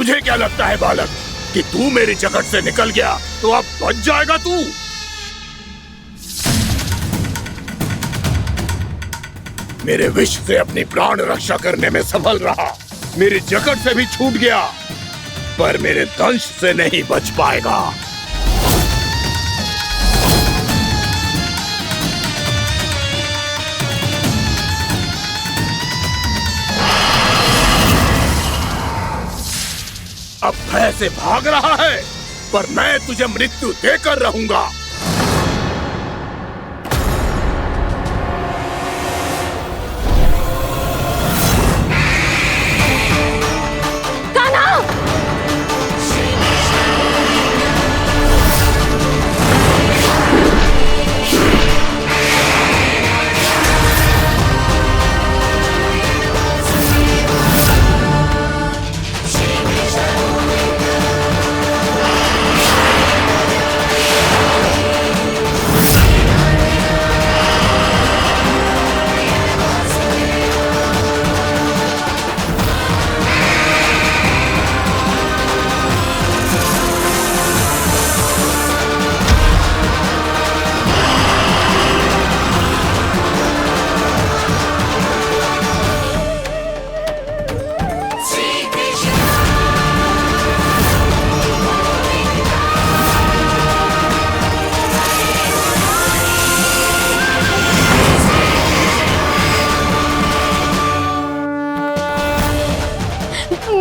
तुझे क्या लगता है बालक कि तू मेरी जगत से निकल गया तो अब बच जाएगा तू? मेरे विष से अपनी प्राण रक्षा करने में सफल रहा, मेरी जगत से भी छूट गया, पर मेरे दंश से नहीं बच पाएगा। अब भय से भाग रहा है, पर मैं तुझे मृत्यु देकर रहूंगा।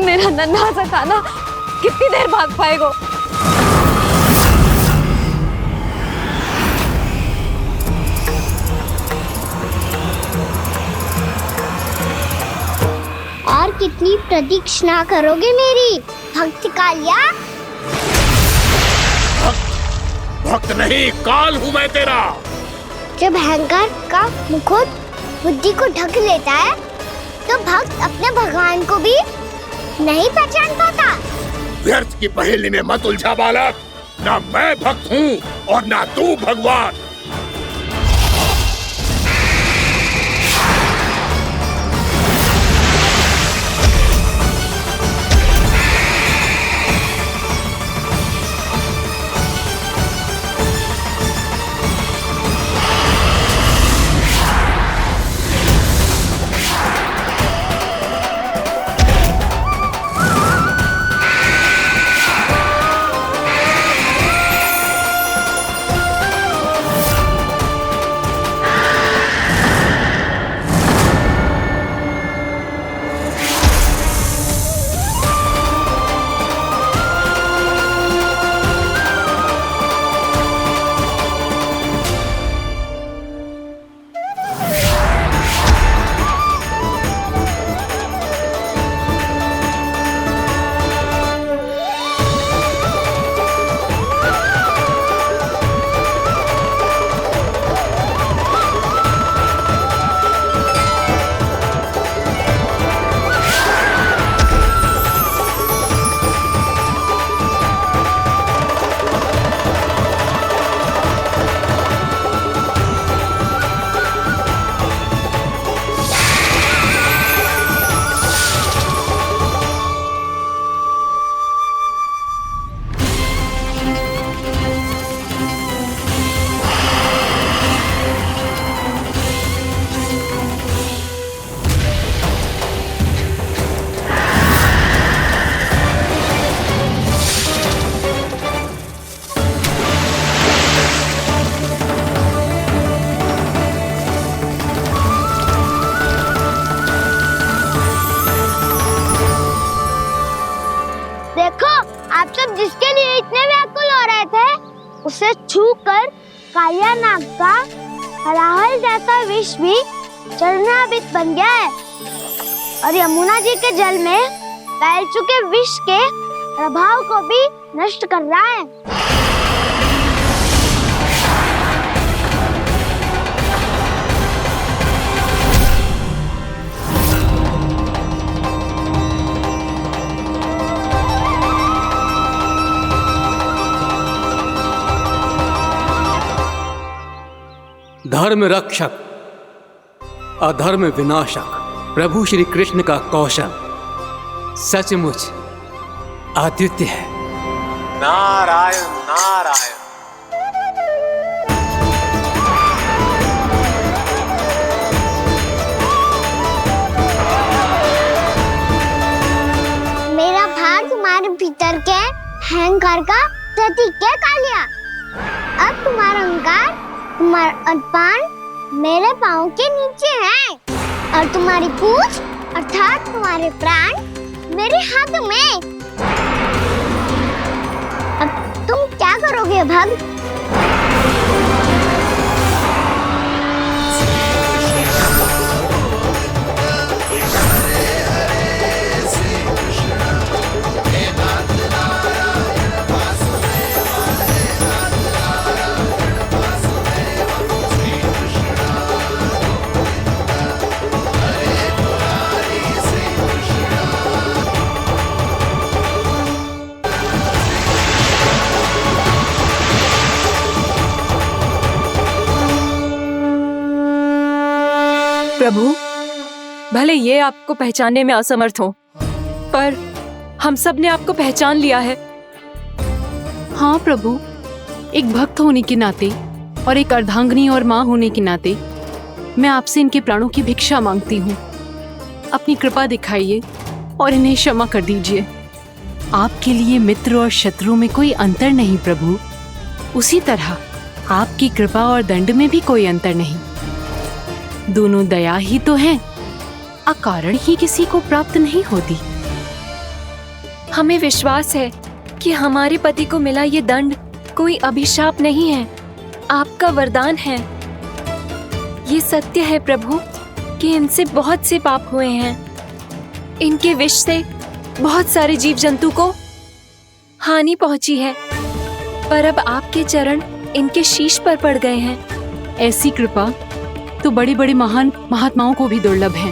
मेरा नन्हा सा कान्हा कितनी देर भाग पाएगा? और कितनी प्रतीक्षा करोगे मेरी भक्त कालिया? भक्त नहीं, काल हूँ मैं तेरा। जब अहंकार का मुकुट बुद्धि को ढक लेता है तो भक्त अपने भगवान को भी नहीं पहचान पाता। व्यर्थ की पहेली में मत उलझा बालक, ना मैं भक्त हूँ और ना तू भगवान। जिसके लिए इतने व्याकुल हो रहे थे, उसे छूकर कालिया नाग का हलाहल जैसा विष भी चरणामृत बन गया है और यमुना जी के जल में फैल चुके विष के प्रभाव को भी नष्ट कर रहा है। धर्म रक्षक अधर्म विनाशक प्रभु श्री कृष्ण का कौशल सचमुच अद्वितीय है। नारायण नारायण। मेरा भार तुम्हारे भीतर के अहंकार का प्रतीक है कालिया। अब तुम्हारा अहंकार, तुम्हारा अभिमान मेरे पाँव के नीचे है और तुम्हारी पूंछ अर्थात तुम्हारे प्राण मेरे हाथ में। अब तुम क्या करोगे भक्त? प्रभु, भले ये आपको पहचानने में असमर्थ हो, पर हम सब ने आपको पहचान लिया है। हाँ प्रभु, एक भक्त होने के नाते और एक अर्धांगिनी और माँ होने के नाते मैं आपसे इनके प्राणों की भिक्षा मांगती हूँ। अपनी कृपा दिखाइए और इन्हें क्षमा कर दीजिए। आपके लिए मित्र और शत्रु में कोई अंतर नहीं प्रभु। उसी तरह आपकी कृपा और दंड में भी कोई अंतर नहीं। दोनों दया ही तो हैं, अकारण ही किसी को प्राप्त नहीं होती। हमें विश्वास है कि हमारे पति को मिला ये दंड कोई अभिशाप नहीं है, आपका वरदान है। ये सत्य है प्रभु कि इनसे बहुत से पाप हुए हैं। इनके विष से बहुत सारे जीव जंतु को हानि पहुंची है, पर अब आपके चरण इनके शीश पर पड़ गए हैं। ऐसी कृपा तो बड़े बड़े महान महात्माओं को भी दुर्लभ है,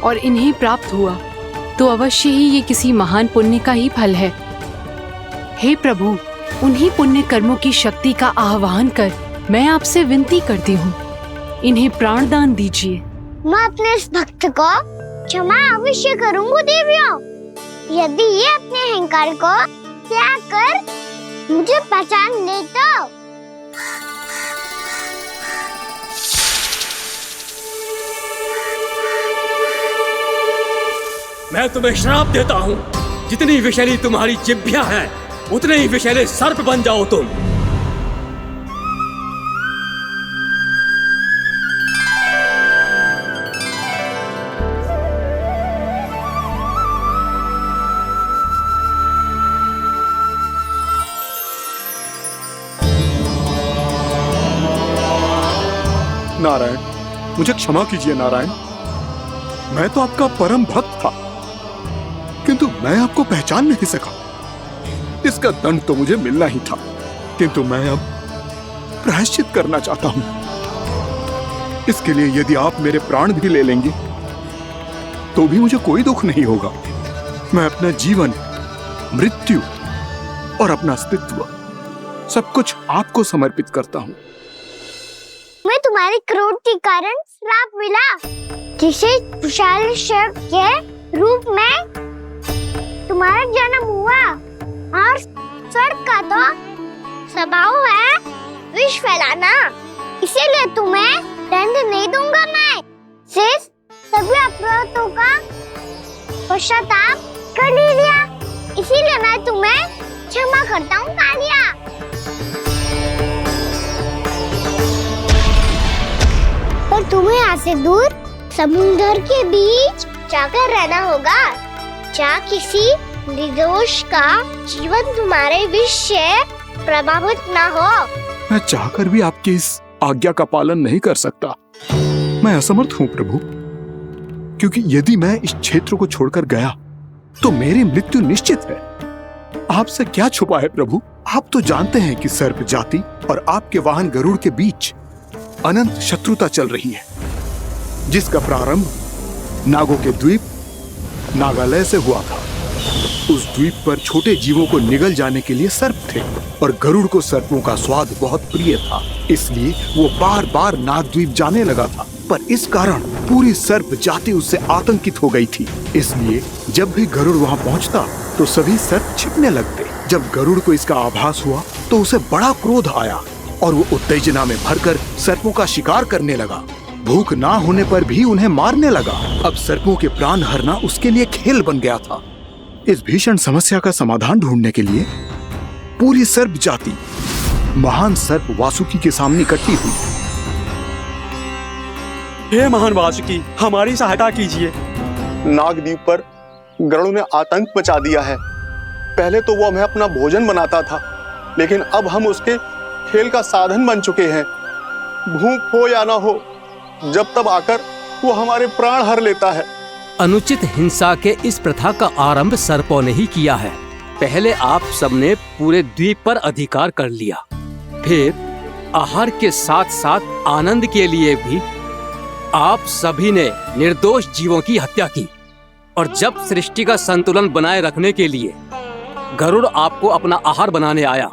और इन्हें प्राप्त हुआ तो अवश्य ही ये किसी महान पुण्य का ही फल है। हे प्रभु, उन्हीं पुण्य कर्मों की शक्ति का आह्वान कर मैं आपसे विनती करती हूँ, इन्हें प्राण दान दीजिए। मैं अपने इस भक्त को क्षमा अवश्य करूंगी देवियों, यदि ये अपने अहंकार को त्याग कर मुझे पहचान ले तो। मैं तुम्हें श्राप देता हूँ, जितनी विषैली तुम्हारी जिह्वा है उतने ही विषैले सर्प बन जाओ तुम। नारायण, मुझे क्षमा कीजिए नारायण। मैं तो आपका परम भक्त था, किंतु मैं आपको पहचान नहीं सका। इसका दंड तो मुझे मिलना ही था, किंतु मैं अब प्रायश्चित करना चाहता हूं। इसके लिए यदि आप मेरे प्राण भी ले लेंगे तो भी मुझे कोई दुख नहीं होगा। मैं अपना जीवन, मृत्यु और अपना अस्तित्व सब कुछ आपको समर्पित करता हूं। मैं तुम्हारे क्रोध के कारण श्राप मिला, जिसे विशाल सर्प के रूप में तुम्हारा जन्म हुआ, और सर्प का तो स्वभाव है विष फैलाना। इसीलिए तुम्हें दंड नहीं दूंगा। मैं सिर्फ सभी अपराधों का पश्चाताप कर लिया, इसीलिए मैं तुम्हें क्षमा करता हूँ कालिया। पर तुम्हें यहाँ से दूर समुद्र के बीच जाकर रहना होगा, जहाँ किसी निर्दोष का जीवन तुम्हारे विष से प्रभावित न हो। मैं चाहकर भी आपकी इस आज्ञा का पालन नहीं कर सकता। मैं असमर्थ हूँ प्रभु, क्योंकि यदि मैं इस क्षेत्र को छोड़कर गया तो मेरी मृत्यु निश्चित है। आपसे क्या छुपा है प्रभु? आप तो जानते हैं कि सर्प जाति और आपके वाहन गरुड़ के बीच अनंत शत्रुता चल रही है, जिसका प्रारंभ नागों के द्वीप नागालय से हुआ था। उस द्वीप पर छोटे जीवों को निगल जाने के लिए सर्प थे, और गरुड़ को सर्पों का स्वाद बहुत प्रिय था, इसलिए वो बार बार नागद्वीप जाने लगा था। पर इस कारण पूरी सर्प जाति उससे आतंकित हो गई थी, इसलिए जब भी गरुड़ वहां पहुंचता तो सभी सर्प छिप कांपने लगते। जब गरुड़ को इसका आभास हुआ तो उसे बड़ा क्रोध आया और वो उत्तेजना में भरकर सर्पों का शिकार करने लगा। भूख ना होने पर भी उन्हें मारने लगा। अब सर्पों के प्राण हरना उसके लिए खेल बन गया था। इस भीषण समस्या का समाधान ढूंढने के लिए पूरी सर्प जाति महान सर्प वासुकी के सामने इकट्ठी हुई। हे महान वासुकी, हमारी सहायता कीजिए। नागद्वीप पर गरुड़ ने आतंक मचा दिया है। पहले तो वो हमें अपना भोजन बनाता था, लेकिन अब हम उसके खेल का साधन बन चुके हैं। भूख हो या ना हो, जब तब आकर वो हमारे प्राण हर लेता है। अनुचित हिंसा के इस प्रथा का आरंभ सर्पों ने ही किया है। पहले आप सबने पूरे द्वीप पर अधिकार कर लिया, फिर आहार के साथ साथ आनंद के लिए भी आप सभी ने निर्दोष जीवों की हत्या की। और जब सृष्टि का संतुलन बनाए रखने के लिए गरुड़ आपको अपना आहार बनाने आया,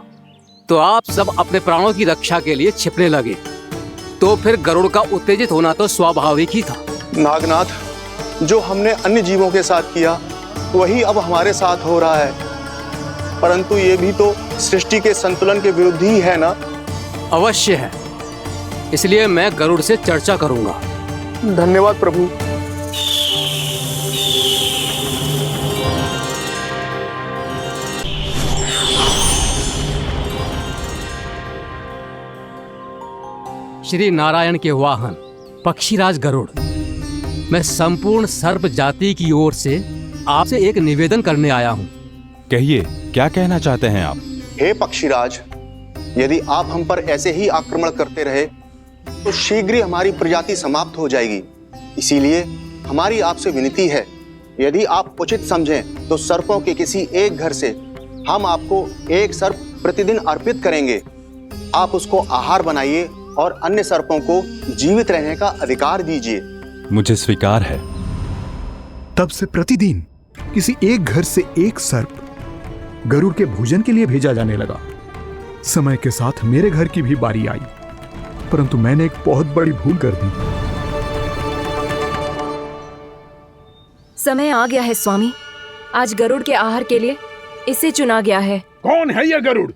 तो आप सब अपने प्राणों की रक्षा के लिए छिपने लगे। तो फिर गरुड़ का उत्तेजित होना तो स्वाभाविक ही था। नागनाथ, जो हमने अन्य जीवों के साथ किया वही अब हमारे साथ हो रहा है, परंतु ये भी तो सृष्टि के संतुलन के विरुद्ध ही है ना? अवश्य है, इसलिए मैं गरुड़ से चर्चा करूंगा। धन्यवाद प्रभु। श्री नारायण के वाहन पक्षीराज गरुड़, मैं संपूर्ण सर्प जाति की ओर से आपसे एक निवेदन करने आया हूँ। कहिए, क्या कहना चाहते हैं आप? हे पक्षीराज, यदि आप हम पर ऐसे ही आक्रमण करते रहे तो शीघ्र ही हमारी प्रजाति समाप्त हो जाएगी। इसीलिए हमारी आपसे विनती है, यदि आप उचित समझें तो सर्पों के किसी एक घर से हम आपको एक सर्प प्रतिदिन अर्पित करेंगे। आप उसको आहार बनाइए और अन्य सर्पों को जीवित रहने का अधिकार दीजिए। मुझे स्वीकार है। तब से प्रतिदिन किसी एक घर से एक सर्प गरुड़ के भोजन के लिए भेजा जाने लगा। समय के साथ मेरे घर की भी बारी आई, परंतु मैंने एक बहुत बड़ी भूल कर दी। समय आ गया है स्वामी, आज गरुड़ के आहार के लिए इसे चुना गया है। कौन है यह गरुड़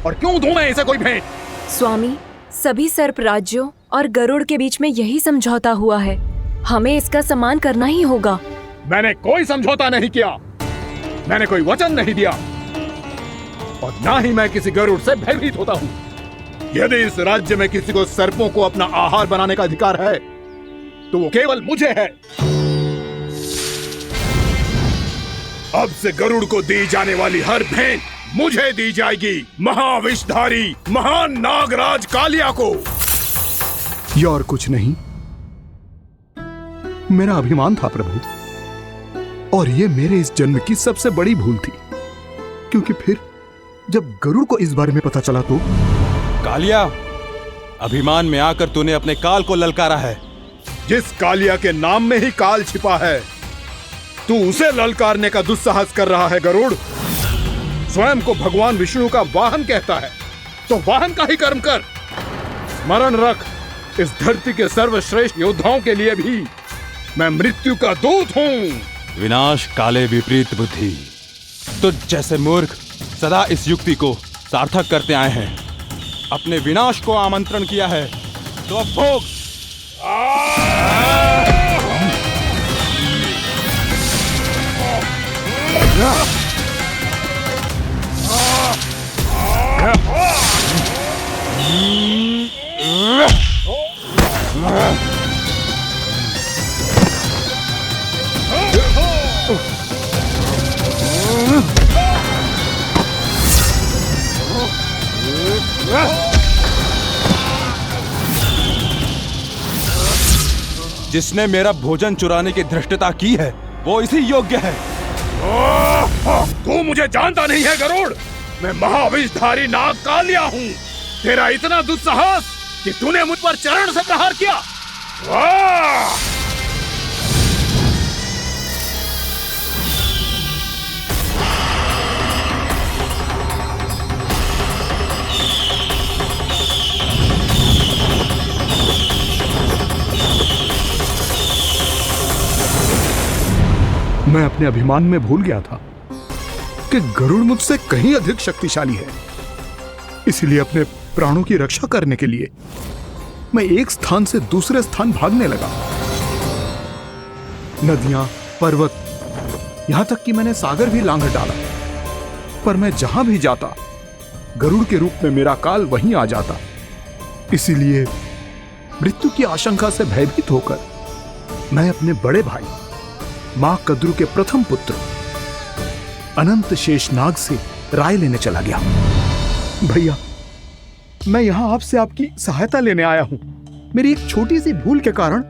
और क्यों दूं मैं इसे कोई भेंट? स्वामी, सभी सर्प राज्यों और गरुड़ के बीच में यही समझौता हुआ है, हमें इसका सम्मान करना ही होगा। मैंने कोई समझौता नहीं किया, मैंने कोई वचन नहीं दिया और ना ही मैं किसी गरुड़ से भयभीत होता हूँ। यदि इस राज्य में किसी को सर्पों को अपना आहार बनाने का अधिकार है तो वो केवल मुझे है। अब से गरुड़ को दी जाने वाली हर भेंट मुझे दी जाएगी, महाविषधारी महान नागराज कालिया को। यह और कुछ नहीं, मेरा अभिमान था प्रभु, और ये मेरे इस जन्म की सबसे बड़ी भूल थी, क्योंकि फिर जब गरुड़ को इस बारे में पता चला तो। कालिया, अभिमान में आकर तूने अपने काल को ललकारा है। जिस कालिया के नाम में ही काल छिपा है, तू उसे ललकारने का दुस्साहस कर रहा है गरुड़। स्वयं को भगवान विष्णु का वाहन कहता है तो वाहन का ही कर्म कर। स्मरण रख, इस धरती के सर्वश्रेष्ठ योद्धाओं के लिए भी मैं मृत्यु का दूत हूँ। विनाश काले विपरीत बुद्धि, तुझ जैसे मूर्ख सदा इस युक्ति को सार्थक करते आए हैं। अपने विनाश को आमंत्रण किया है तो अब भोग। जिसने मेरा भोजन चुराने की धृष्टता की है वो इसी योग्य है। तू मुझे जानता नहीं है गरुड़, मैं महाविषधारी नाग कालिया हूँ। तेरा इतना दुस्साहस कि तूने मुझ पर चरण से प्रहार किया। मैं अपने अभिमान में भूल गया था कि गरुड़ मुझसे कहीं अधिक शक्तिशाली है। इसलिए अपने प्राणों की रक्षा करने के लिए मैं एक स्थान से दूसरे स्थान भागने लगा। नदियां, पर्वत, यहां तक कि मैंने सागर भी लांघ डाला, पर मैं जहां भी जाता गरुड़ के रूप में मेरा काल वहीं आ जाता। इसीलिए मृत्यु की आशंका से भयभीत होकर मैं अपने बड़े भाई मां कद्रू के प्रथम पुत्र अनंत शेषनाग से राय लेने चला गया। भैया, मैं यहां आपसे आपकी सहायता लेने आया हूं। मेरी एक छोटी सी भूल के कारण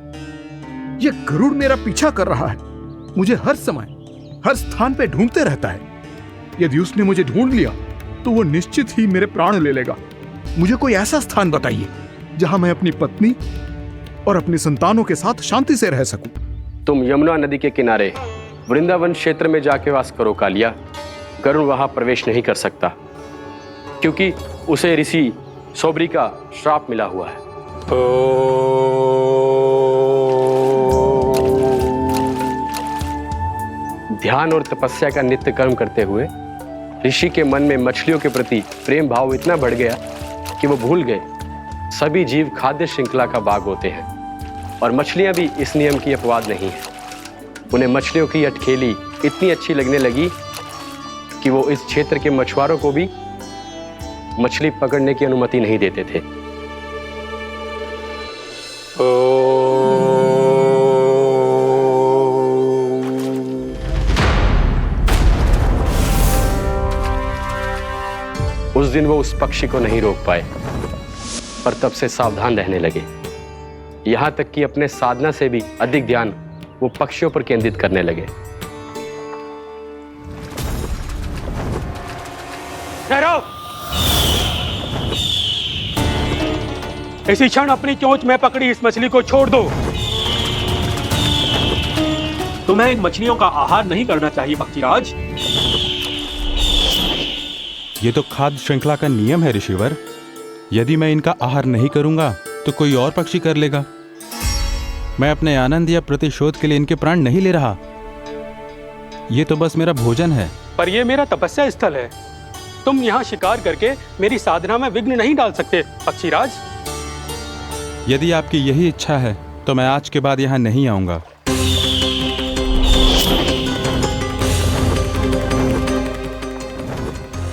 यह गरुड़ मेरा पीछा कर रहा है। मुझे हर समय हर स्थान पे ढूंढते रहता है। यदि उसने मुझे ढूंढ लिया तो वो निश्चित ही मेरे प्राण ले लेगा। मुझे कोई ऐसा स्थान बताइए जहां मैं अपनी पत्नी और अपनी संतानों के साथ शांति से रह सकूं। तुम यमुना नदी के किनारे वृंदावन क्षेत्र में जाके वास करो कालिया। गरुड़ वहां प्रवेश नहीं कर सकता, क्योंकि उसे ऋषि सोबरी का श्राप मिला हुआ है। ध्यान और तपस्या का नित्य कर्म करते हुए ऋषि के मन में मछलियों के प्रति प्रेम भाव इतना बढ़ गया कि वो भूल गए सभी जीव खाद्य श्रृंखला का भाग होते हैं, और मछलियां भी इस नियम की अपवाद नहीं है। उन्हें मछलियों की अटखेली इतनी अच्छी लगने लगी कि वो इस क्षेत्र के मछुआरों को भी मछली पकड़ने की अनुमति नहीं देते थे। उस दिन वो उस पक्षी को नहीं रोक पाए, पर तब से सावधान रहने लगे। यहां तक कि अपने साधना से भी अधिक ध्यान वो पक्षियों पर केंद्रित करने लगे। ठहरो! इसी क्षण अपनी चोंच में पकड़ी इस मछली को छोड़ दो। तुम्हें इन मछलियों का आहार नहीं करना चाहिए पक्षीराज। ये तो खाद्य श्रृंखला का नियम है ऋषिवर। यदि मैं इनका आहार नहीं करूंगा तो कोई और पक्षी कर लेगा। मैं अपने आनंद या प्रतिशोध के लिए इनके प्राण नहीं ले रहा। ये तो बस मेरा भोजन है। पर यह मेरा तपस्या स्थल है। तुम यहाँ शिकार करके मेरी साधना में विघ्न नहीं डाल सकते पक्षीराज। यदि आपकी यही इच्छा है तो मैं आज के बाद यहाँ नहीं आऊंगा।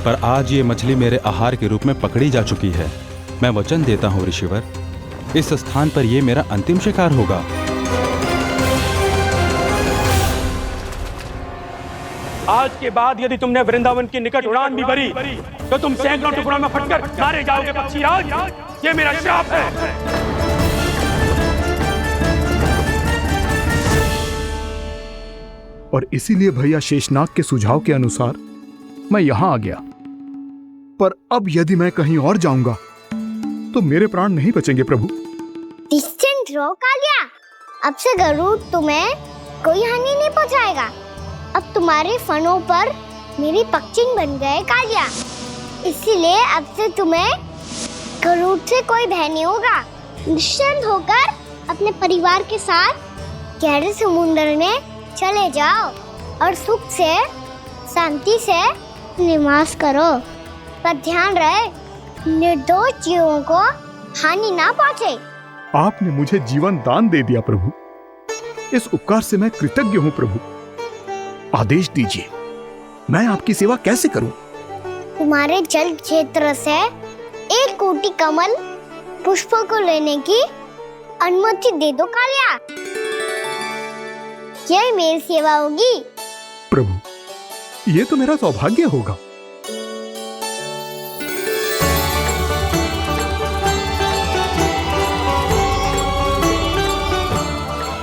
पर आज ये मछली मेरे आहार के रूप में पकड़ी जा चुकी है। मैं वचन देता हूँ ऋषिवर, इस स्थान पर यह मेरा अंतिम शिकार होगा। आज के बाद यदि तुमने वृंदावन की निकट उड़ान भी भरी तो तुम सैकड़ों टुकड़ों में फटकर मारे जाओगे पक्षीराज। ये मेरा श्राप है। और इसीलिए भैया शेषनाग के सुझाव के अनुसार मैं यहां आ गया। पर अब यदि मैं कहीं और जाऊंगा तो मेरे प्राण नहीं बचेंगे प्रभु। निश्चिंत रहो कालिया, अब से गरुड़ तुम्हें कोई हानि नहीं पहुंचाएगा। अब तुम्हारे फनों पर मेरी पक्षिंग बन गए कालिया, इसीलिए अब से तुम्हें गरुड़ से कोई भय नहीं होगा। निश्चिंत होकर अपने परिवार के साथ गहरे समुद्र में चले जाओ और सुख से शांति से निवास करो। पर ध्यान रहे निर्दोष जीवों को हानि ना पहुंचे। आपने मुझे जीवन दान दे दिया प्रभु, इस उपकार से मैं कृतज्ञ हूँ प्रभु। आदेश दीजिए, मैं आपकी सेवा कैसे करूं? तुम्हारे जल क्षेत्र से 1 कोटि कमल पुष्पों को लेने की अनुमति दे दो कालिया। यही मेरी सेवा होगी। प्रभु, ये तो मेरा सौभाग्य होगा।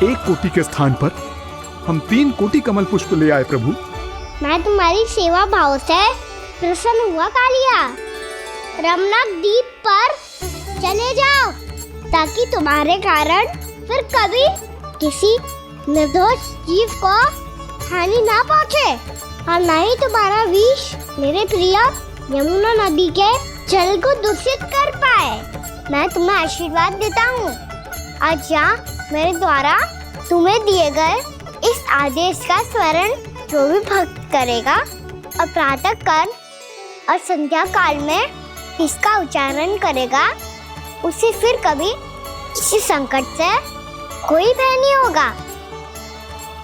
एक कोटि के स्थान पर हम 3 कोटि कमल पुष्प ले आए प्रभु। मैं तुम्हारी सेवा भाव से प्रसन्न हुआ कालिया। रमनाक द्वीप पर चले जाओ ताकि तुम्हारे कारण फिर कभी किसी निर्दोष जीव को हानि ना पहुंचे और न ही तुम्हारा विष मेरे प्रिय यमुना नदी के जल को दूषित कर पाए। मैं तुम्हें आशीर्वाद देता हूँ। आज यहाँ मेरे द्वारा तुम्हें दिए गए इस आदेश का स्मरण जो भी भक्त करेगा और प्रातः काल और संध्या काल में इसका उच्चारण करेगा, उसे फिर कभी किसी संकट से कोई भय नहीं होगा।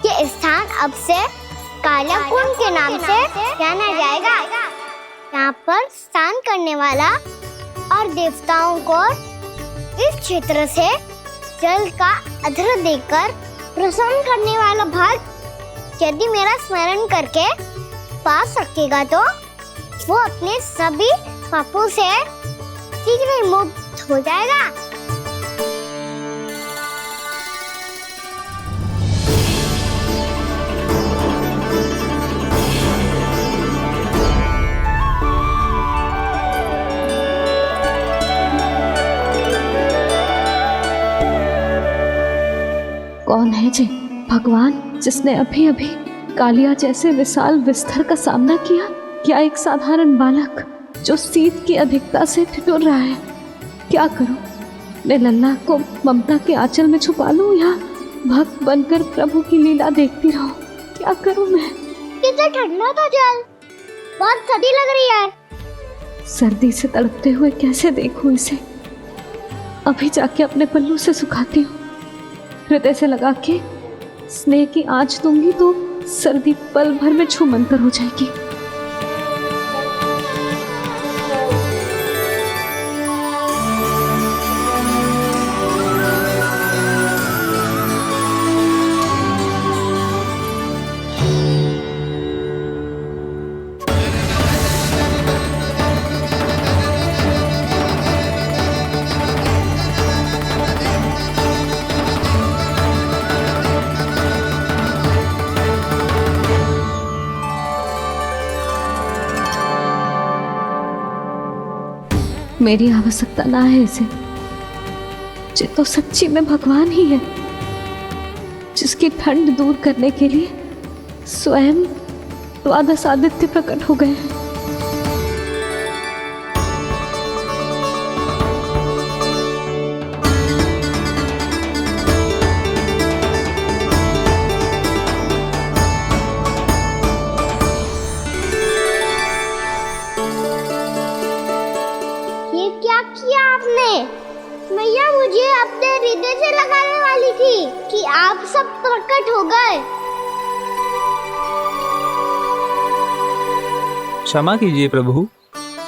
ये स्थान अब से कालियाकुंड के नाम से जाना जाएगा। यहाँ पर स्नान करने वाला और देवताओं को इस क्षेत्र से जल का अर्घ्य देकर प्रसन्न करने वाला भक्त यदि मेरा स्मरण करके पास रखेगा तो वो अपने सभी पापों से शीघ्र ही मुक्त हो जाएगा। कौन है जी भगवान जिसने अभी अभी कालिया जैसे विशाल विस्तर का सामना किया? क्या एक साधारण बालक जो शीत की अधिकता से ठिठुर रहा है? क्या करूं? मैं लल्ला को ममता के आंचल में छुपा लूं या भक्त बनकर प्रभु की लीला देखती रहूं? क्या करूं मैं? कितना ठंडा था जल, बहुत सर्दी लग रही है। सर्दी से तड़पते हुए कैसे देखूं इसे? अभी जाके अपने पल्लू से सुखाती हूँ। हृदय से लगा के स्नेह की आंच दूंगी तो सर्दी पल भर में छूमंतर हो जाएगी। मेरी आवश्यकता ना है इसे। ये तो सच्ची में भगवान ही है जिसकी ठंड दूर करने के लिए स्वयं द्वादश आदित्य प्रकट हो गए हैं। मैया मुझे अपने हृदय से लगाने वाली थी कि आप सब प्रकट हो गए। क्षमा कीजिए प्रभु,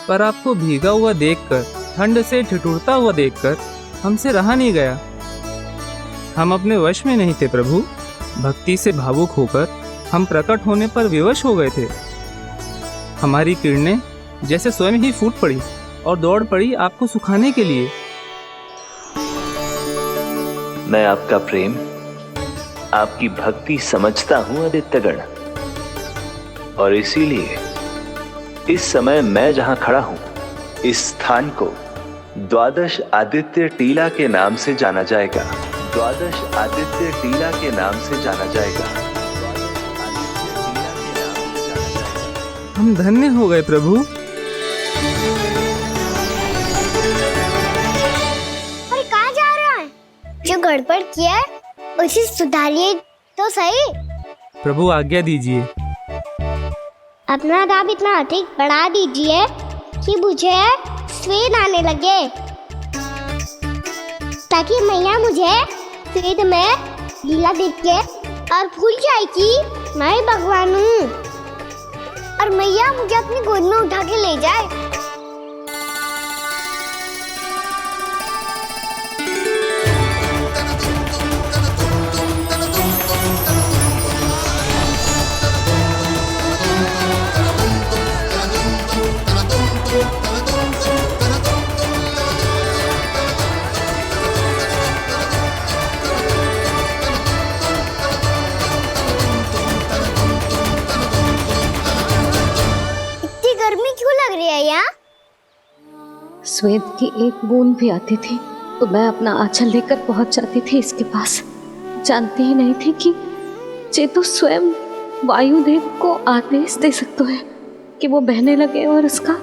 पर आपको भीगा हुआ देखकर, ठंड से ठिठुरता हुआ देखकर हमसे रहा नहीं गया। हम अपने वश में नहीं थे प्रभु। भक्ति से भावुक होकर हम प्रकट होने पर विवश हो गए थे। हमारी किरणें जैसे स्वयं ही फूट पड़ी और दौड़ पड़ी आपको सुखाने के लिए। मैं आपका प्रेम, आपकी भक्ति समझता हूं आदित्यगण, और इसीलिए इस समय मैं जहां खड़ा हूं, इस स्थान को द्वादश आदित्य टीला के नाम से जाना जाएगा। द्वादश आदित्य टीला के नाम से जाना जाएगा। हम धन्य हो गए प्रभु। और कहाँ जा रहा है? जो गड़बड़ किया है उसे सुधारिए तो सही। प्रभु आज्ञा दीजिए। अपना दाम इतना अधिक बढ़ा दीजिए कि मुझे स्वेद आने लगे, ताकि मैया मुझे स्वेद में लीला देख के और भूल जाए कि मैं भगवान हूँ, और मैया मुझे अपनी गोद में उठा के ले जाए। स्वेद की एक बूंद भी आती थी तो मैं अपना आंचल लेकर पहुंच जाती थी इसके पास। जानती ही नहीं थी कि चेतु स्वयं वायुदेव को आदेश दे सकते हैं कि वो बहने लगे और उसका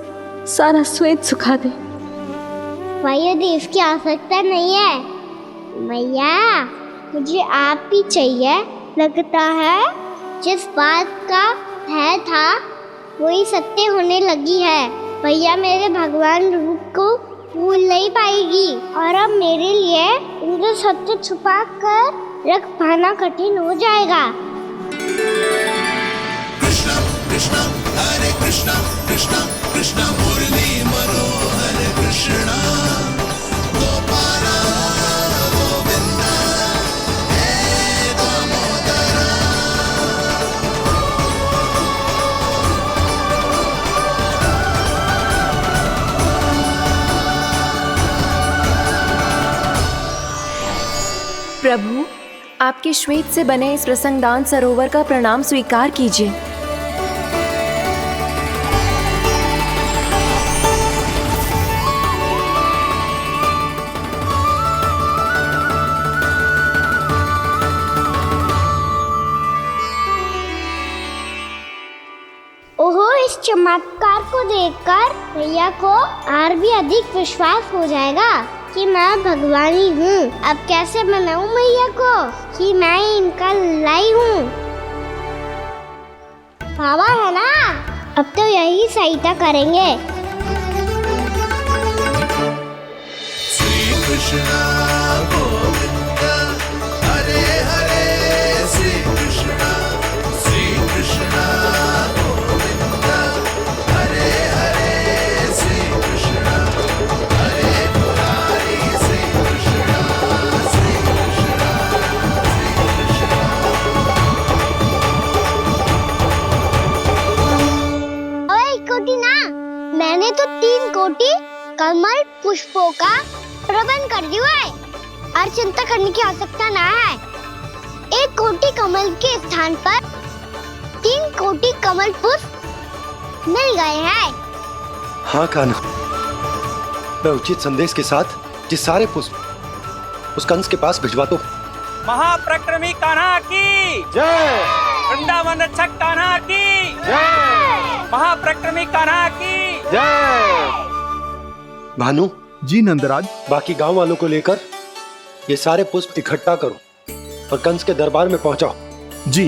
सारा स्वेद सुखा दे। वायुदेव की आवश्यकता नहीं है मैया, मुझे आप ही चाहिए। लगता है जिस बात का भय था वही सत्य होने लगी है। मैया मेरे भगवान रूप को भूल नहीं पाएगी और अब मेरे लिए उनके सत्य छुपा कर रख पाना कठिन हो जाएगा। कृष्णा कृष्णा हरे कृष्णा कृष्णा कृष्णा मुरली मनोहर कृष्णा गोपाला गोविंदा हे दामोदरा। प्रभु, आपके श्वेत से बने इस प्रसंगदान सरोवर का प्रणाम स्वीकार कीजिए। ओहो, इस चमत्कार को देखकर भैया को और भी अधिक विश्वास हो जाएगा कि मैं भगवानी हूँ। अब कैसे मनाऊं मैया को कि मैं इनका लाई हूँ। बाबा है ना, अब तो यही सहायता करेंगे। श्री कृष्णा गोविंदा हरे हरे श्री कृष्णा गोविंदा हरे हरे श्री कृष्णा हरे मुरारी श्री कृष्णा श्री कृष्णा श्री कृष्णा। ओए कोटी ना, मैंने तो 3 कोटी कमल पुष्पों का प्रबंध कर दिया है और चिंता करने की आवश्यकता ना है। 1 कोटी कमल के स्थान पर 3 कोटी कमल पुष्प मिल गए हैं। हाँ कान्हा, मैं उचित संदेश के साथ ये सारे पुष्प उस कंस के पास भिजवा दो। महाप्रक्रमी कान्हा की जय। वृंदावन रक्षक कान्हा की जय। महाप्रक्रमी कान्हा की जय। भानु जी नंदराज, बाकी गांव वालों को लेकर ये सारे पुष्प इकट्ठा करो और कंस के दरबार में पहुंचाओ। जी।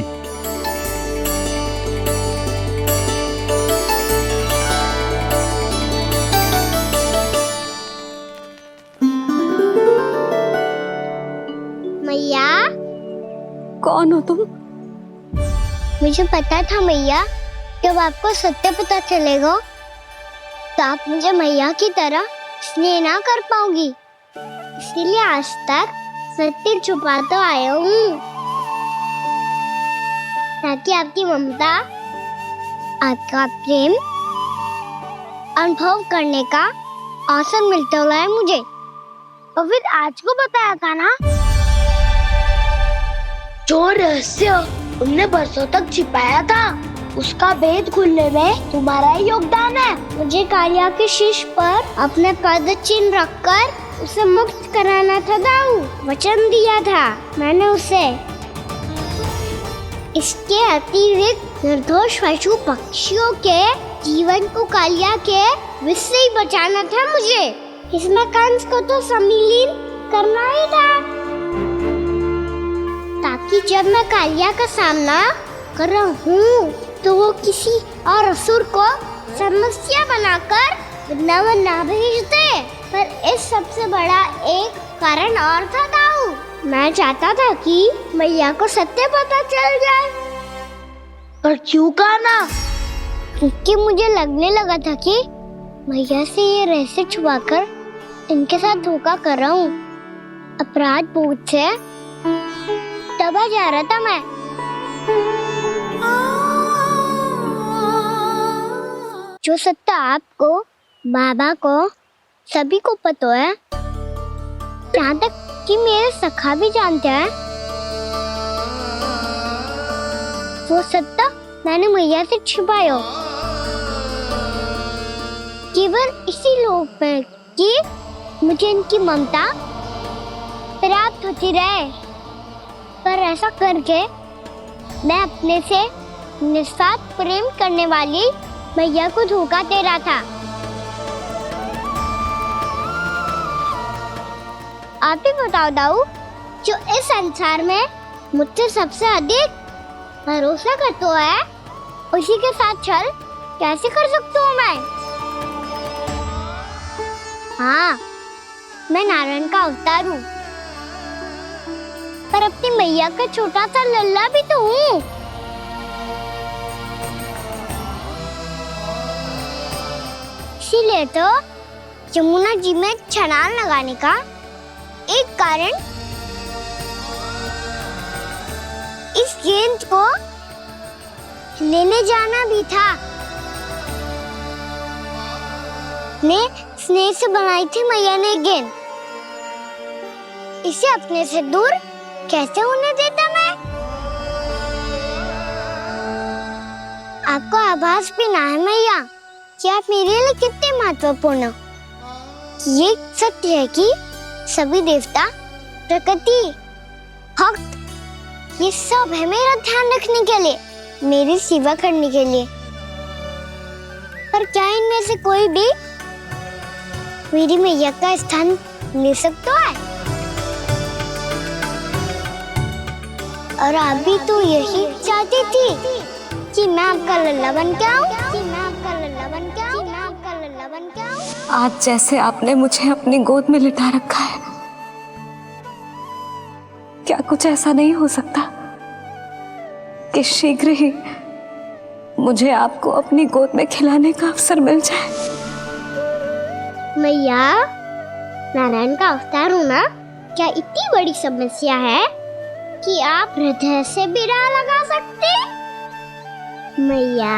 मैया, कौन हो तुम? मुझे पता था मैया, जब आपको सत्य पता चलेगा तो आप मुझे मैया की तरह स्नेह ना कर पाओगी। इसीलिए आज तक सत्य छुपाता आया हूँ, ताकि आपकी ममता, आपका प्रेम अनुभव करने का अवसर मिलता हुआ है मुझे। और फिर आज को बताया था ना, जो रहस्य तुमने बरसों तक छिपाया था, उसका भेद खुलने में तुम्हारा ही योगदान है। मुझे कालिया के शीश पर अपने पद चिन्ह रखकर उसे मुक्त कराना था दाऊ, वचन दिया था मैंने उसे। इसके अतिरिक्त निर्दोष पशु पक्षियों के जीवन को कालिया के विष से ही बचाना था मुझे। इसमें कंस को तो सम्मिलित करना ही था, ताकि जब मैं कालिया का सामना कर रहा हूँ तो वो किसी और असुर को समस्या बनाकर वृंदावन ना भेज दे। पर इस सबसे बड़ा एक कारण और था दाऊ, मैं चाहता था कि मैया को सत्य पता चल जाए। पर क्यों कहा ना? क्योंकि मुझे लगने लगा था कि मैया से ये रहस्य छुपाकर इनके साथ धोखा कर रहा हूँ। अपराध बोध से दबा जा रहा था मैं। जो सत्य आपको, बाबा को, सभी को पता है, यहाँ तक कि मेरे सखा भी जानते हैं, वो सत्य मैंने मैया से छिपाया केवल इसी लोभ में कि मुझे इनकी ममता प्राप्त होती रहे। पर ऐसा करके मैं अपने से निस्वार्थ प्रेम करने वाली मैया को धोखा दे रहा था। आप ही बताओ दाऊ, जो इस संसार में मुझसे सबसे अधिक भरोसा करता है, उसी के साथ छल कैसे कर सकती हूँ मैं? हाँ, मैं नारायण का अवतार हूँ, पर अपनी मैया का छोटा सा लल्ला भी तो हूँ। इसीलिए तो यमुना जी में छलांग लगाने का एक कारण इस गेंद को लेने जाना भी था। ने स्नेह से बनाई थी मैया ने गेंद, इसे अपने से दूर कैसे होने देता मैं? आपको आभास भी ना है मैया कि आप मेरे लिए कितने महत्वपूर्ण हो। ये सत्य है कि सभी देवता, प्रकृति, भक्त, ये सब है मेरा ध्यान रखने के लिए, मेरी सेवा करने के लिए। पर क्या इनमें से कोई भी मेरी मैया का स्थान ले सकता है? और आप भी तो यही चाहती थी कि मैं आपका लल्ला बन के आऊं, कि मैं आपका लल्ला बन के आऊं, कि मैं आपका लल्ला बन के आऊं। आज जैसे आपने मुझे अपनी गोद में लिटा रखा है, क्या कुछ ऐसा नहीं हो सकता कि शीघ्र ही मुझे आपको अपनी गोद में खिलाने का अवसर मिल जाए? मैया, नारायण का अवतार होना क्या इतनी बड़ी समस्या है कि आप हृदय से भी राह लगा सकते? मैया,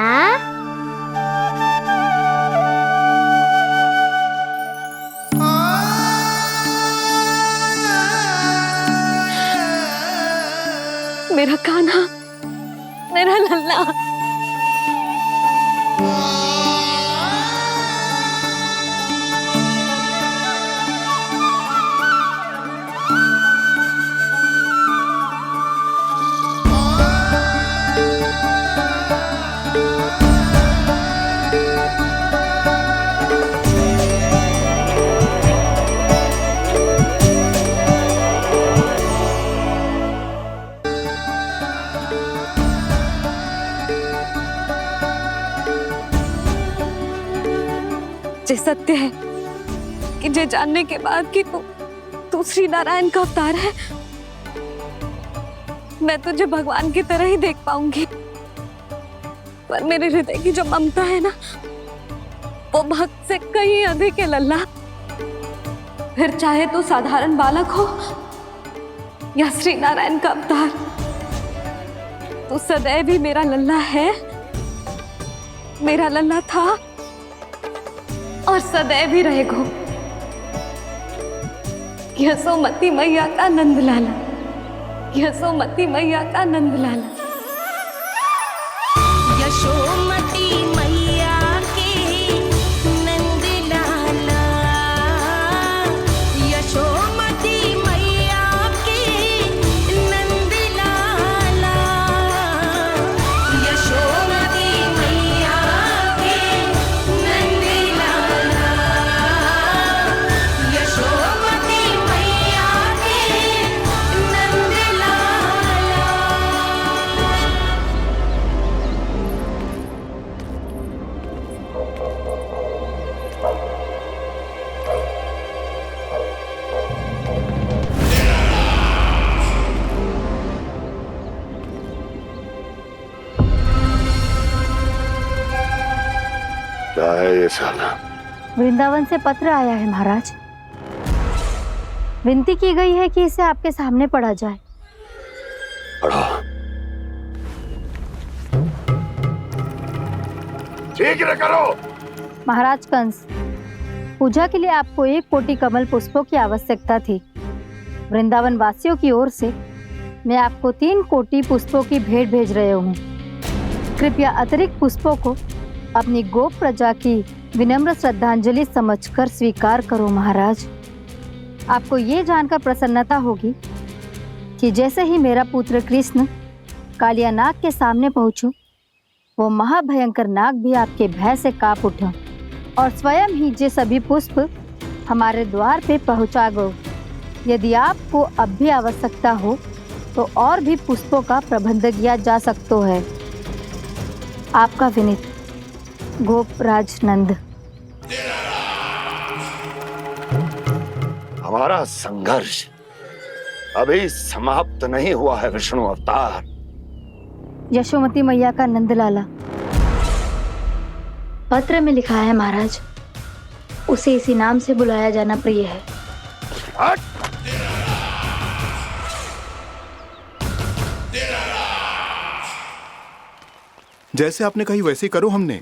मेरा कान्हा, मेरा लल्ला। ये सत्य है कि जे जानने के बाद कि तू श्री नारायण का अवतार है, मैं तुझे भगवान की तरह ही देख पाऊंगी। पर मेरे हृदय की जो ममता है ना, वो भक्त से कहीं अधिक है लल्ला। फिर चाहे तू साधारण बालक हो या श्री नारायण का अवतार, तू सदैव ही मेरा लल्ला है, मेरा लल्ला था और सदैव ही रहेगा। यशोमती मैया का नंद लाला, यशोमती मैया का नंद लाला। यशोमती मैया के नंद लाला, यशोमती मैया के नंद लाला, यशोमती मैया के नंद लाला, यशोमती मैया के नंद लाला। क्या है ये साला? वृंदावन से पत्र आया है महाराज। विनती की गई है कि इसे आपके सामने पढ़ा जाए। पढ़ो। शीघ्र करो। महाराज कंस, पूजा के लिए आपको 1 कोटि कमल पुष्पों की आवश्यकता थी। वृंदावन वासियों की ओर से मैं आपको 3 कोटि पुष्पों की भेंट भेज रहे हूँ। कृपया अतिरिक्त पुष्पों को अपनी गोप प्रजा की विनम्र श्रद्धांजलि समझकर स्वीकार करो महाराज। आपको ये जानकर प्रसन्नता होगी कि जैसे ही मेरा पुत्र कृष्ण कालिया नाग के सामने पहुंचो, वो महाभयंकर नाग भी आपके भय से कांप उठा और स्वयं ही ये सभी पुष्प हमारे द्वार पे पहुंचा गए। यदि आपको अब भी आवश्यकता हो तो और भी पुष्पों का प्रबंध किया जा सकता है। आपका विनीत गोपराज नंद। हमारा संघर्ष अभी समाप्त नहीं हुआ है विष्णु अवतार। यशोमती मैया का नंदलाला। पत्र में लिखा है महाराज, उसे इसी नाम से बुलाया जाना प्रिय है। जैसे आपने कही वैसे ही करो। हमने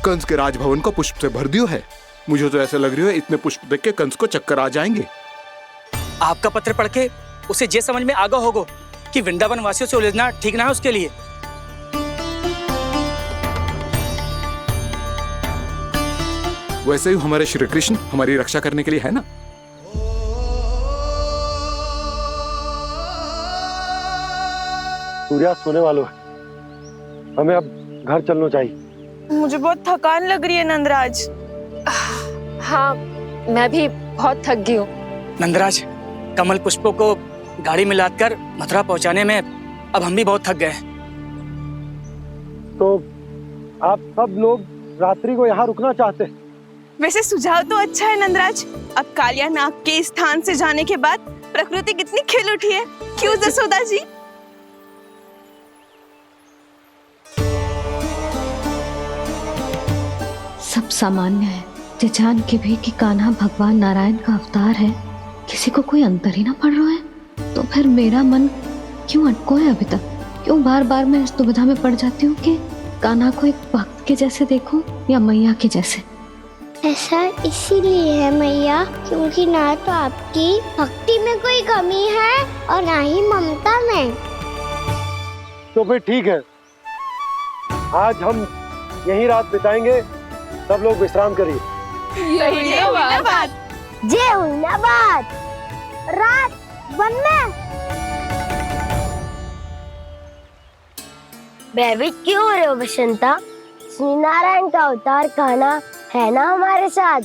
कंस के राजभवन को पुष्प से भर दियो है। मुझे तो ऐसा लग रही है इतने पुष्प देख के कंस को चक्कर आ जाएंगे। आपका पत्र पढ़ के उसे ये समझ में आगा होगा कि वृंदावन वासियों से उलझना ठीक ना है उसके लिए। वैसे ही हमारे श्री कृष्ण हमारी रक्षा करने के लिए है ना। सूर्यास्त होने वाला है, हमें अब घर चलना चाहिए। मुझे बहुत थकान लग रही है नंदराज। हाँ, मैं भी बहुत थक गई हूँ। नंदराज, कमल पुष्पों को गाड़ी में लादकर मथुरा पहुंचाने में अब हम भी बहुत थक गए। तो आप सब लोग रात्रि को यहाँ रुकना चाहते हैं? वैसे सुझाव तो अच्छा है नंदराज। अब कालिया नाग के स्थान से जाने के बाद प्रकृति कितनी खिल उठी है, क्यों जसोदा जी? सब सामान्य है। ये जान के भी कि कान्हा भगवान नारायण का अवतार है, किसी को कोई अंतर ही ना पड़ रहा है, तो फिर मेरा मन क्यों अटको है अभी तक? क्यों बार बार मैं इस दुविधा में पड़ जाती हूँ कि कान्हा को एक भक्त के जैसे देखूं या मैया के जैसे? ऐसा इसीलिए है मैया क्योंकि ना तो आपकी भक्ति में कोई कमी है और ना ही ममता में। तो फिर ठीक है, आज हम यहीं रात बिताएंगे। सब लोग विश्राम करिए। जय हुइलाबाद। रात वन में भयभीत क्यों हो रहे हो बसंता? श्री नारायण का अवतार कान्हा है ना हमारे साथ।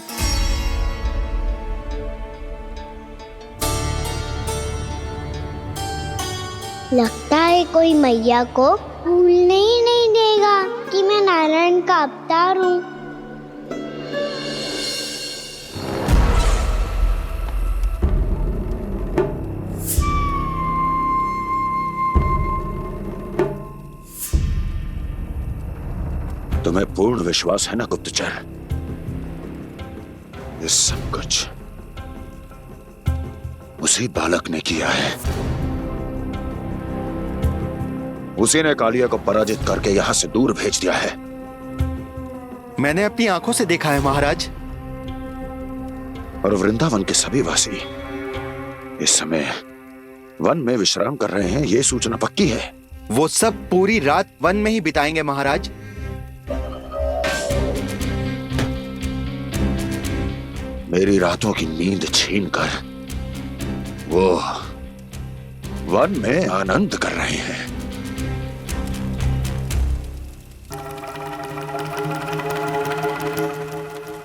लगता है कोई मैया को भूलने ही नहीं देगा कि मैं नारायण का अवतार हूँ। तुम्हें पूर्ण विश्वास है ना गुप्तचर? ये सब कुछ उसी बालक ने किया है। उसी ने कालिया को पराजित करके यहां से दूर भेज दिया है। मैंने अपनी आंखों से देखा है महाराज। और वृंदावन के सभी वासी इस समय वन में विश्राम कर रहे हैं, ये सूचना पक्की है। वो सब पूरी रात वन में ही बिताएंगे महाराज। मेरी रातों की नींद छीनकर वो वन में आनंद कर रहे हैं।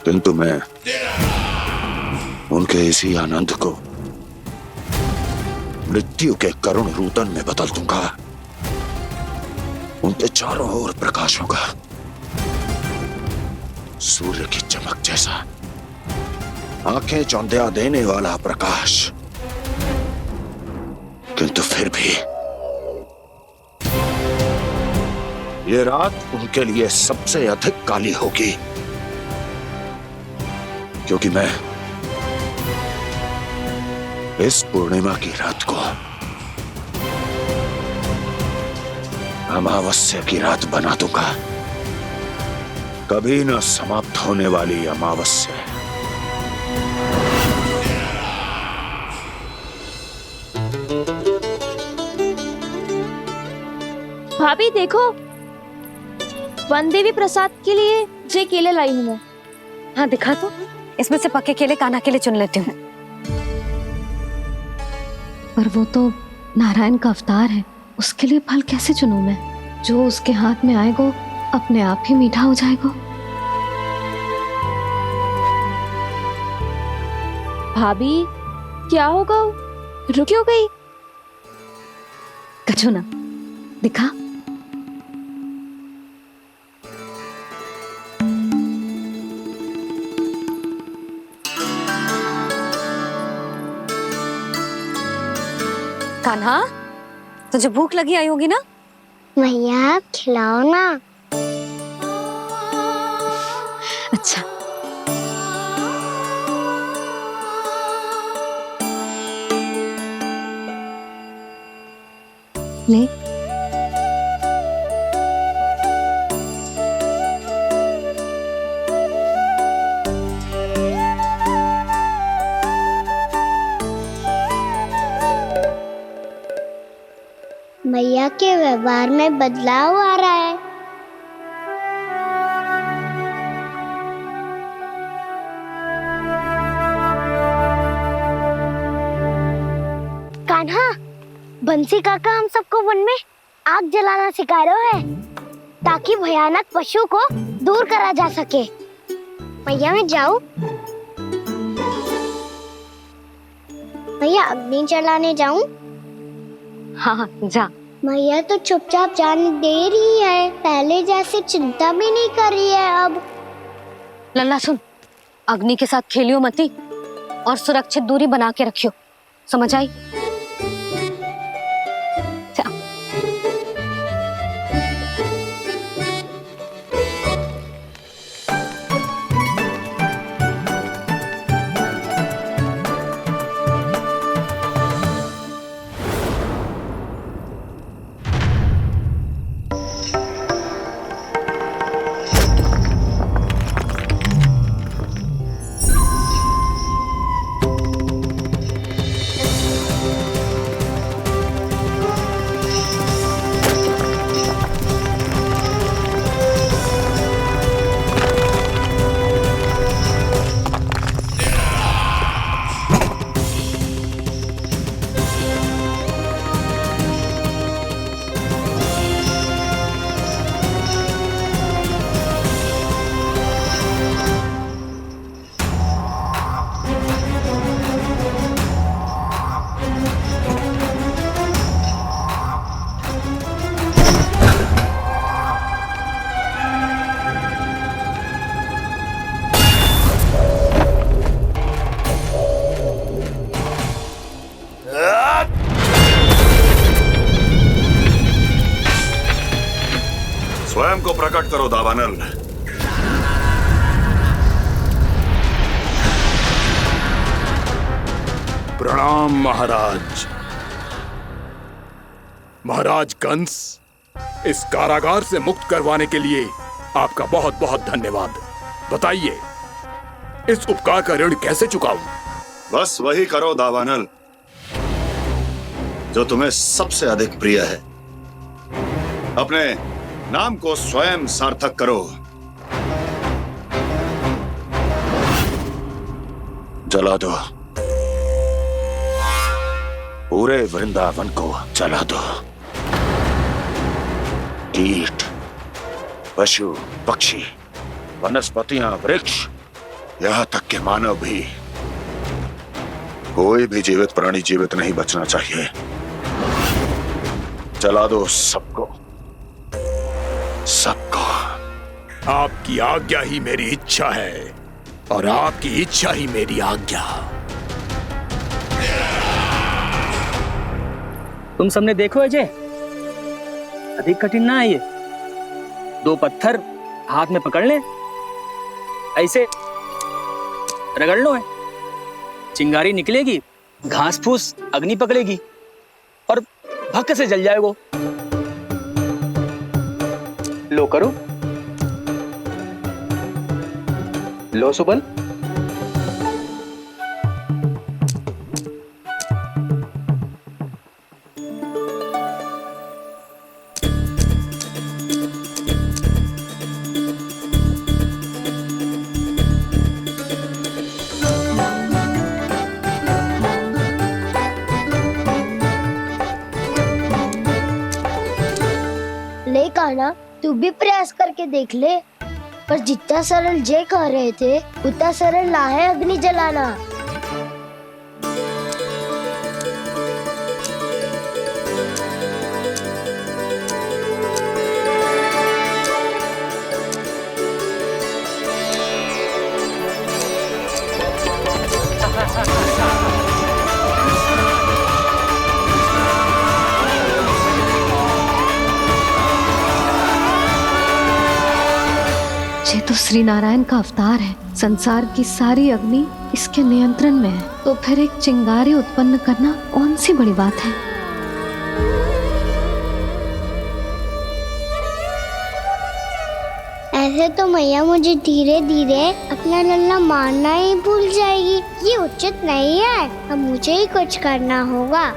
किंतु मैं उनके इसी आनंद को मृत्यु के करुण रूतन में बदल दूंगा। उनके चारों ओर प्रकाश होगा, सूर्य की चमक जैसा, आंखें चौंधिया देने वाला प्रकाश। किंतु फिर भी ये रात उनके लिए सबसे अधिक काली होगी, क्योंकि मैं इस पूर्णिमा की रात को अमावस्या की रात बना दूंगा। कभी न समाप्त होने वाली अमावस्या। भाभी देखो, वन देवी प्रसाद के लिए जे केले लाई हूँ मैं। हाँ दिखा तो, इसमें से पक्के केले कान्हा के लिए चुन लेती हूँ। पर वो तो नारायण का अवतार है, उसके लिए फल कैसे चुनूं मैं? जो उसके हाथ में आएगा अपने आप ही मीठा हो जाएगा। भाभी क्या होगा? रुक क्यों गई? कछो ना, दिखा। कान्हा, तुझे भूख लगी आई होगी ना? मैया खिलाओ ना। अच्छा। ले। मैया के व्यवहार में बदलाव आ रहा है। कान्हा, बंसी काका हम सबको वन में आग जलाना सिखा रहे हैं ताकि भयानक पशु को दूर करा जा सके। मैया मैं जाऊं? मैया अग्नि जलाने जाऊं? हाँ जा। मैया तो चुपचाप जाने दे रही है, पहले जैसे चिंता भी नहीं कर रही है अब। लल्ला सुन, अग्नि के साथ खेलियो मती और सुरक्षित दूरी बना के रखियो, समझ आई? स्वयं को प्रकट करो दावानल। प्रणाम महाराज। महाराज कंस, इस कारागार से मुक्त करवाने के लिए आपका बहुत बहुत धन्यवाद। बताइए, इस उपकार का ऋण कैसे चुकाऊं? बस वही करो दावानल जो तुम्हें सबसे अधिक प्रिय है। अपने नाम को स्वयं सार्थक करो। जला दो, पूरे वृंदावन को जला दो। कीट, पशु, पक्षी, वनस्पतियां, वृक्ष, यहां तक के मानव भी, कोई भी जीवित प्राणी जीवित नहीं बचना चाहिए। जला दो सबको, सबको। आपकी आज्ञा ही मेरी इच्छा है और आपकी इच्छा ही मेरी आज्ञा। तुम सबने देखो अजय, अधिक कठिन ना है ये। 2 पत्थर हाथ में पकड़ ले, ऐसे रगड़ लो है, चिंगारी निकलेगी, घास फूस अग्नि पकड़ेगी और भक्क से जल जाएगा। लो करो, लो सुबल। ले कान्हा, तू भी प्रयास करके देख ले। पर जितना सरल जय कह रहे थे उतना सरल ना है अग्नि जलाना। ये तो श्री नारायण का अवतार है। संसार की सारी अग्नि इसके नियंत्रण में है, तो फिर एक चिंगारी उत्पन्न करना कौन सी बड़ी बात है। ऐसे तो मैया मुझे धीरे धीरे अपना लल्ला मारना ही भूल जाएगी। ये उचित नहीं है, अब मुझे ही कुछ करना होगा।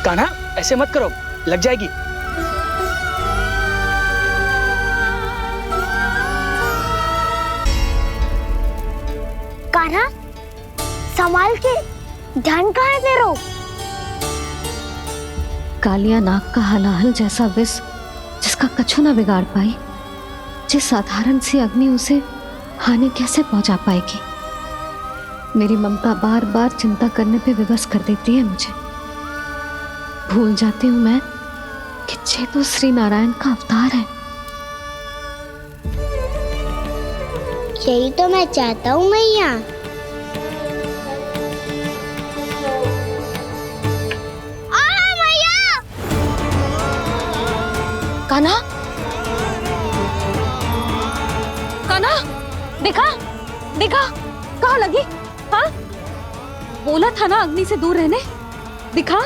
कान्हा, ऐसे मत करो, लग जाएगी। कान्हा, संभाल के, ध्यान कहाँ है तेरो? कालिया नाग का हलाहल जैसा विष जिसका कछु न बिगाड़ पाई, जिस साधारण सी अग्नि उसे हानि कैसे पहुंचा पाएगी। मेरी ममता बार बार चिंता करने पे विवश कर देती है मुझे। भूल जाती हूँ मैं कि ये तो श्री नारायण का अवतार है। यही तो मैं चाहता हूँ मैया। कान्हा, कान्हा, देखा देखा, कहाँ लगी? हाँ, बोला था ना अग्नि से दूर रहने। दिखा,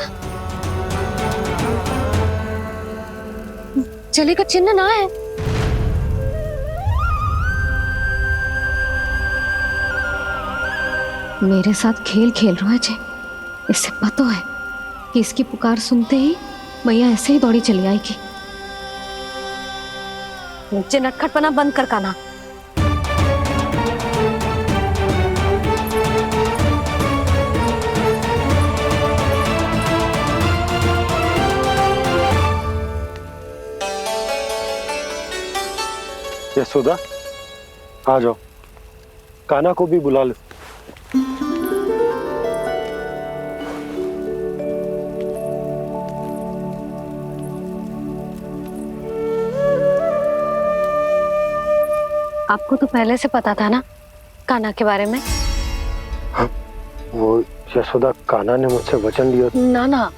जले का चिन्ह ना है। मेरे साथ खेल खेल रहा है जे। इससे पता है कि इसकी पुकार सुनते ही मैया ऐसे ही दौड़ी चली आएगी। मुझे नटखटपना बंद कर कान्हा। यशोदा, आ जाओ, कान्हा को भी बुला लो। आपको तो पहले से पता था ना कान्हा के बारे में? हाँ, वो यशोदा, कान्हा ने मुझसे वचन लिया। ना ना,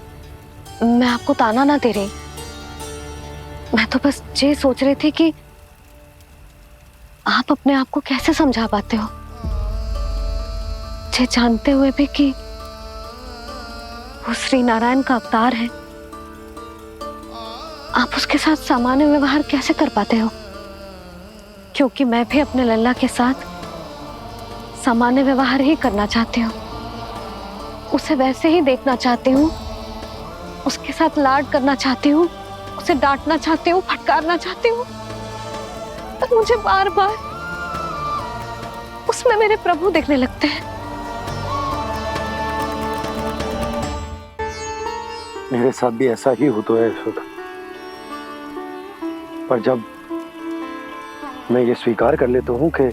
मैं आपको ताना ना दे रही। मैं तो बस ये सोच रही थी कि आप अपने आप को कैसे समझा पाते हो, ये जानते हुए भी कि वो श्री नारायण का अवतार है। आप उसके साथ सामान्य व्यवहार कैसे कर पाते हो? क्योंकि मैं भी अपने लल्ला के साथ सामान्य व्यवहार ही करना चाहती हूँ। उसे वैसे ही देखना चाहती हूँ, उसके साथ लाड करना चाहती हूँ, उसे डांटना चाहती हूँ, फटकारना चाहती हूँ। तो मुझे बार बार उसमें मेरे प्रभु दिखने लगते हैं। मेरे साथ भी ऐसा ही होता है यशोदा, पर जब मैं ये स्वीकार कर लेता हूँ कि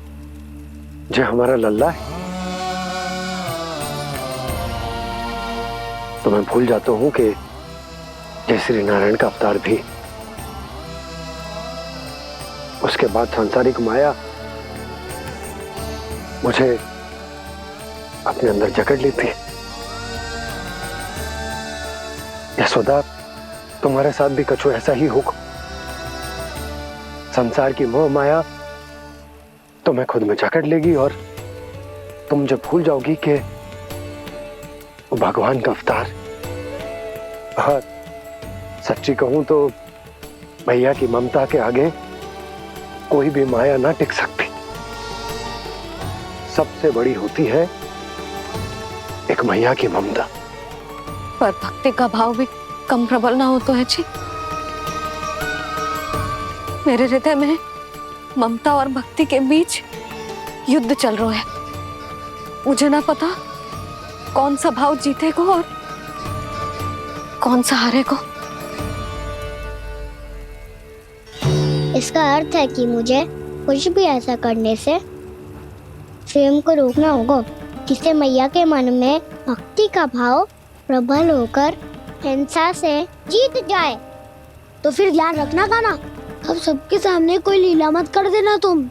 जो हमारा लल्ला है, तो मैं भूल जाता हूँ कि जय श्री नारायण का अवतार भी। उसके बाद सांसारिक माया मुझे अपने अंदर जकड़ लेती है। यशोदा, तुम्हारे साथ भी कछु ऐसा ही होगा। संसार की मोह माया तुम्हें खुद में जकड़ लेगी और तुम जब भूल जाओगी कि वो भगवान का अवतार। हाँ, सच्ची कहूं तो भैया की ममता के आगे कोई भी माया ना टिक सकती। सबसे बड़ी होती है एक मैया की ममता। पर भक्ति का भाव भी कम प्रबल ना हो तो है जी। मेरे हृदय में ममता और भक्ति के बीच युद्ध चल रहा है। मुझे ना पता कौन सा भाव जीतेगा और कौन सा हारेगा। इसका अर्थ है कि मुझे कुछ भी ऐसा करने से स्वयं को रोकना होगा, जिससे मैया के मन में भक्ति का भाव प्रबल होकर हिंसा से जीत जाए। तो फिर ध्यान रखना कान्हा, अब सबके सामने कोई लीला मत कर देना तुम।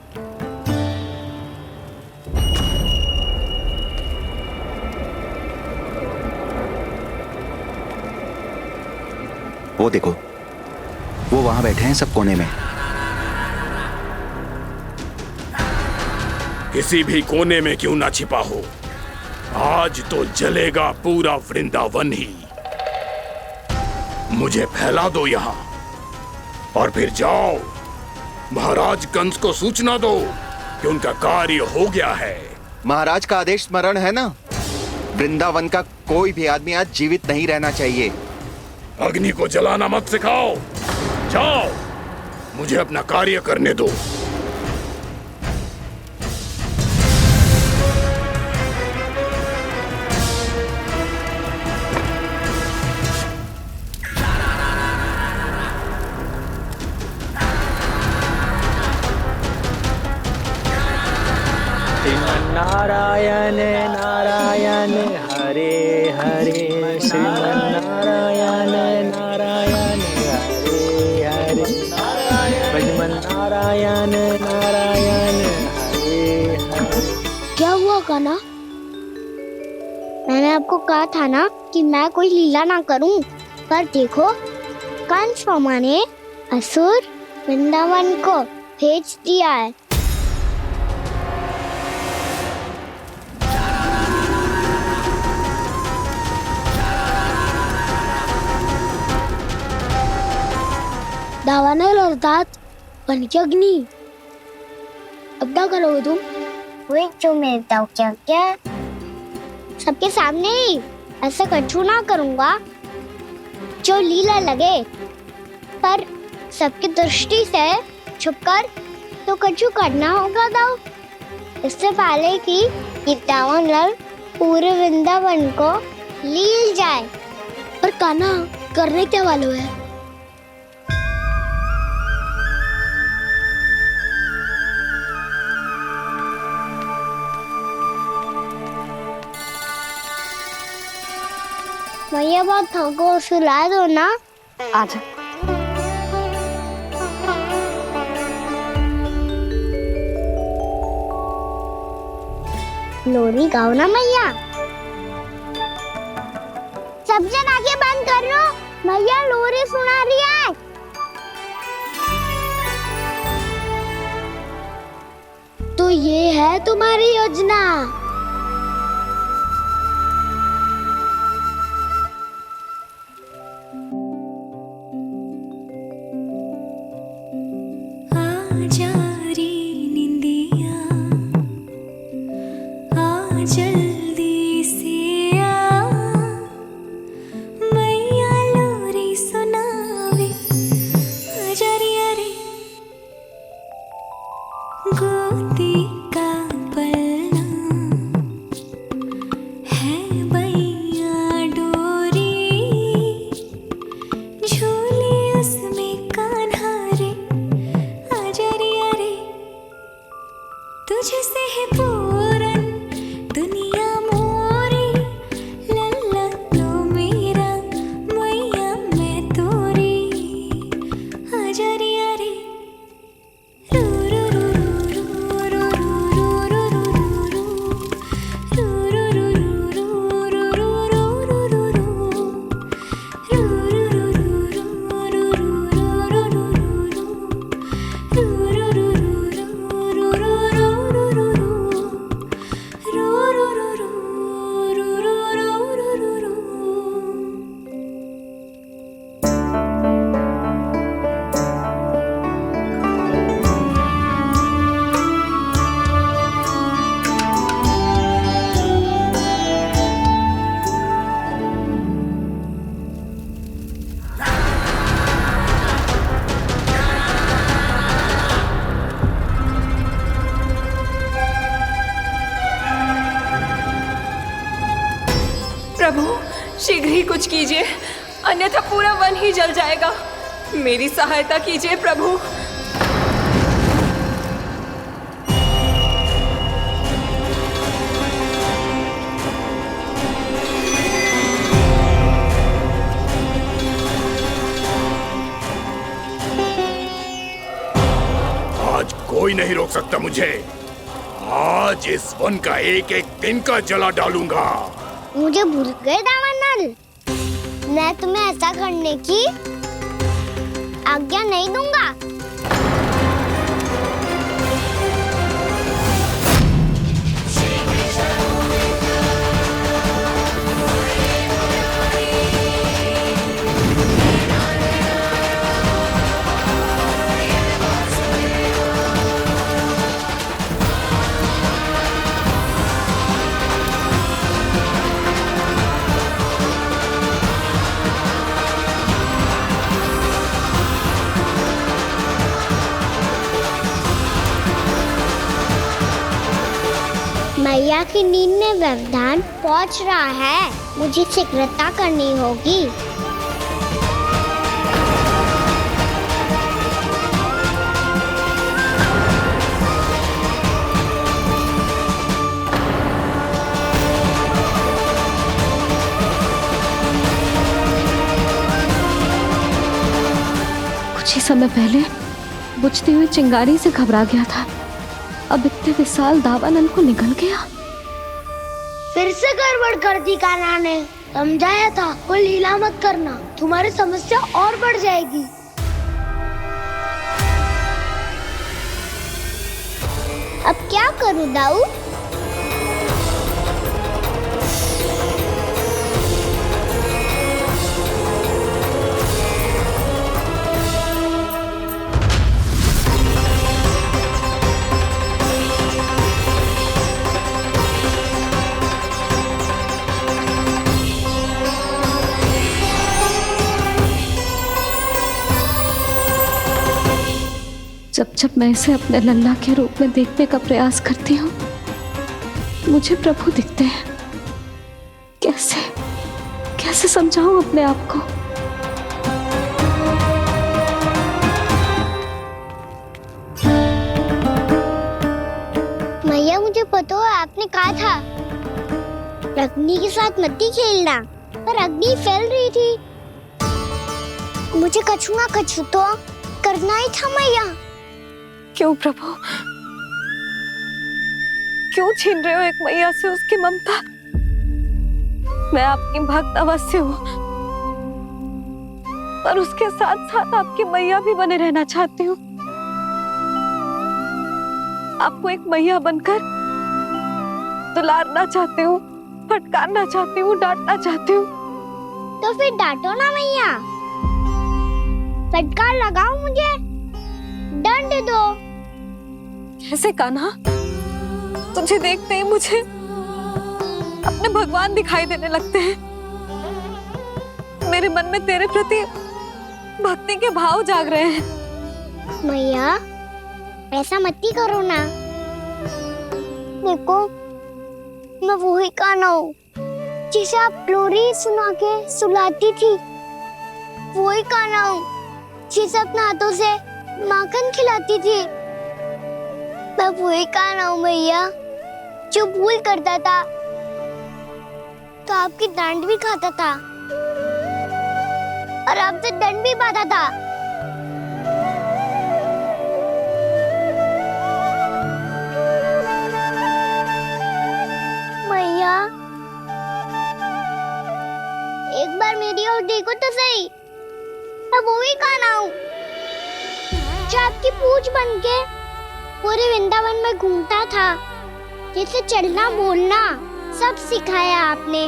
वो देखो, वो वहां बैठे हैं सब कोने में। किसी भी कोने में क्यों ना छिपा हो, आज तो जलेगा पूरा वृंदावन ही। मुझे फैला दो यहाँ और फिर जाओ महाराज कंस को सूचना दो कि उनका कार्य हो गया है। महाराज का आदेश स्मरण है ना, वृंदावन का कोई भी आदमी आज जीवित नहीं रहना चाहिए। अग्नि को जलाना मत सिखाओ, जाओ मुझे अपना कार्य करने दो। नारायण नारायण हरे हरे, श्रीमन्नारायण नारायण हरे हरे, भजमन नारायण नारायण हरे हरे। क्या हुआ कान्हा? मैंने आपको कहा था ना कि मैं कोई लीला ना करूं, पर देखो कंस मामा ने असुर वृंदावन को भेज दिया है। दावानल और दांत बन के अग्नि। अब क्या करोगे तुम? वही जो मैं बताऊं क्या क्या? सबके सामने ही ऐसा कछु ना करूंगा जो लीला लगे, पर सबकी दृष्टि से छुपकर तो कछु करना होगा दाऊ। इससे पहले कि दावानल पूरे वृंदावन को लील जाए। पर कान्हा करने क्या वालों है? भैया बहुत थको, सुला दो ना। आजा। लोरी गाओ ना मैया। सब जन आंखें बंद कर लो, मैया लोरी सुना रही है। तो ये है तुम्हारी योजना। जल्दी से आ, मैया लोरी सुनावे, अजरिया रे गोदी का पलना है, मैया डोरी झूले उसमें कान्हा रे, अजरिया रे तुझसे है पूरन दुनिया मोरी, लल्ला तो मेरा मैया मैं तोरी, अजरिया रे रू रू रू रू रू प्रभु शीघ्र ही कुछ कीजिए, अन्यथा पूरा वन ही जल जाएगा। मेरी सहायता कीजिए प्रभु। आज कोई नहीं रोक सकता मुझे। आज इस वन का एक एक दिन का जला डालूंगा। मुझे भूल गए दावानल, मैं तुम्हें ऐसा करने की आज्ञा नहीं दूंगा। मैया की नींद में व्यवधान पहुंच रहा है, मुझे शीघ्रता करनी होगी। कुछ ही समय पहले बुझती हुई चिंगारी से घबरा गया था, अब इतने विशाल दावानल को निगल गया। फिर से गड़बड़ कर दी कान्हा ने। समझाया था कोई लीला मत करना, तुम्हारी समस्या और बढ़ जाएगी। अब क्या करूं दाऊ? जब जब मैं इसे अपने लल्ला के रूप में देखने का प्रयास करती हूँ, मुझे प्रभु दिखते हैं। कैसे कैसे समझाऊं अपने आप को? मैया मुझे पता है आपने कहा था अग्नि के साथ मत ही खेलना, पर अग्नि फैल रही थी। मुझे कछु ना कछु तो करना ही था मैया। क्यों प्रभु, क्यों छीन रहे हो एक मैया से उसकी ममता? मैं आपकी भक्त अवश्य हूँ, पर उसके साथ साथ आपकी मैया भी बने रहना चाहती हूँ। आपको एक मैया बनकर दुलारना चाहती हूँ, फटकारना चाहती हूँ, डांटना चाहती हूँ। तो फिर डांटो ना मैया, फटकार लगाओ, मुझे दंड दो। कैसे कान्हा? तुझे देखते ही मुझे अपने भगवान दिखाई देने लगते हैं। मेरे मन में तेरे प्रति भक्ति के भाव जाग रहे हैं। मैया ऐसा मत ही करो ना। देखो मैं वही कान्हा हूँ जिसे आप लोरी सुना के सुलाती थी। वही कान्हा हूँ जिसे अपने हाथों से माखन खिलाती थी। मैं वही कान्हा हूँ मैया जो भूल करता था तो आपकी डांट भी खाता था और आपसे दंड भी पाता था। मैया एक बार मेरी ओर देखो तो सही, मैं वही कान्हा हूँ जो आपकी पूछ बनके पूरे वृंदावन में घूमता था, जिसे चलना बोलना सब सिखाया आपने।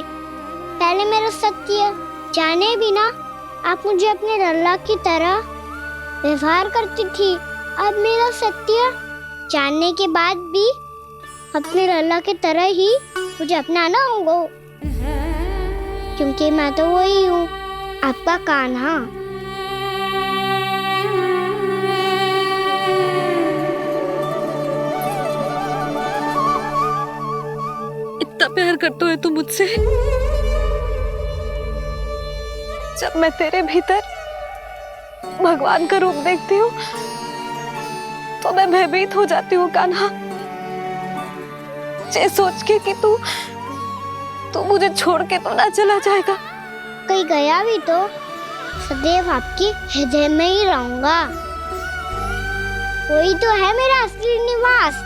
पहले मेरा सत्य जाने बिना आप मुझे अपने लल्ला की तरह व्यवहार करती थी। अब मेरा सत्य जानने के बाद भी अपने लल्ला की तरह ही मुझे अपनाना होगा, क्योंकि मैं तो वही हूँ, आपका कान्हा। इतना प्यार करते हो तुम मुझसे? जब मैं तेरे भीतर भगवान का रूप देखती हूँ तो मैं भयभीत हो जाती हूँ कान्हा। ये सोच के कि तू मुझे छोड़ के तो ना चला जाएगा। कहीं गया भी तो सदैव आपके हृदय में ही रहूंगा। वही तो है मेरा असली निवास।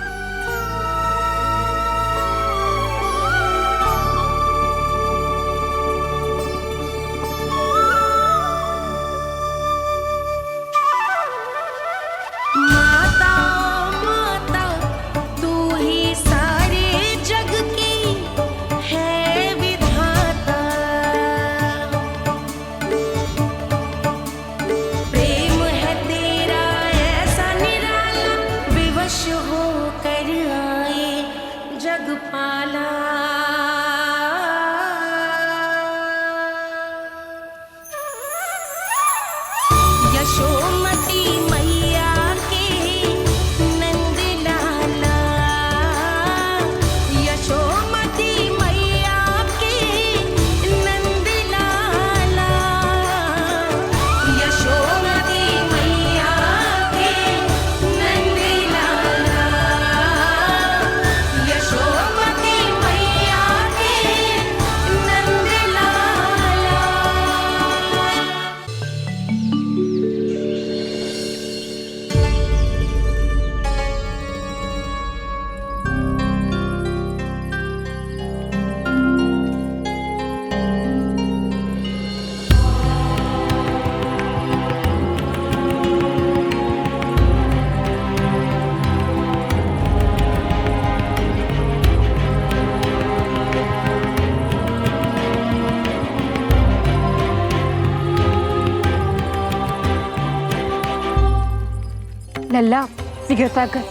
लल्ला गिरफ्तार कर,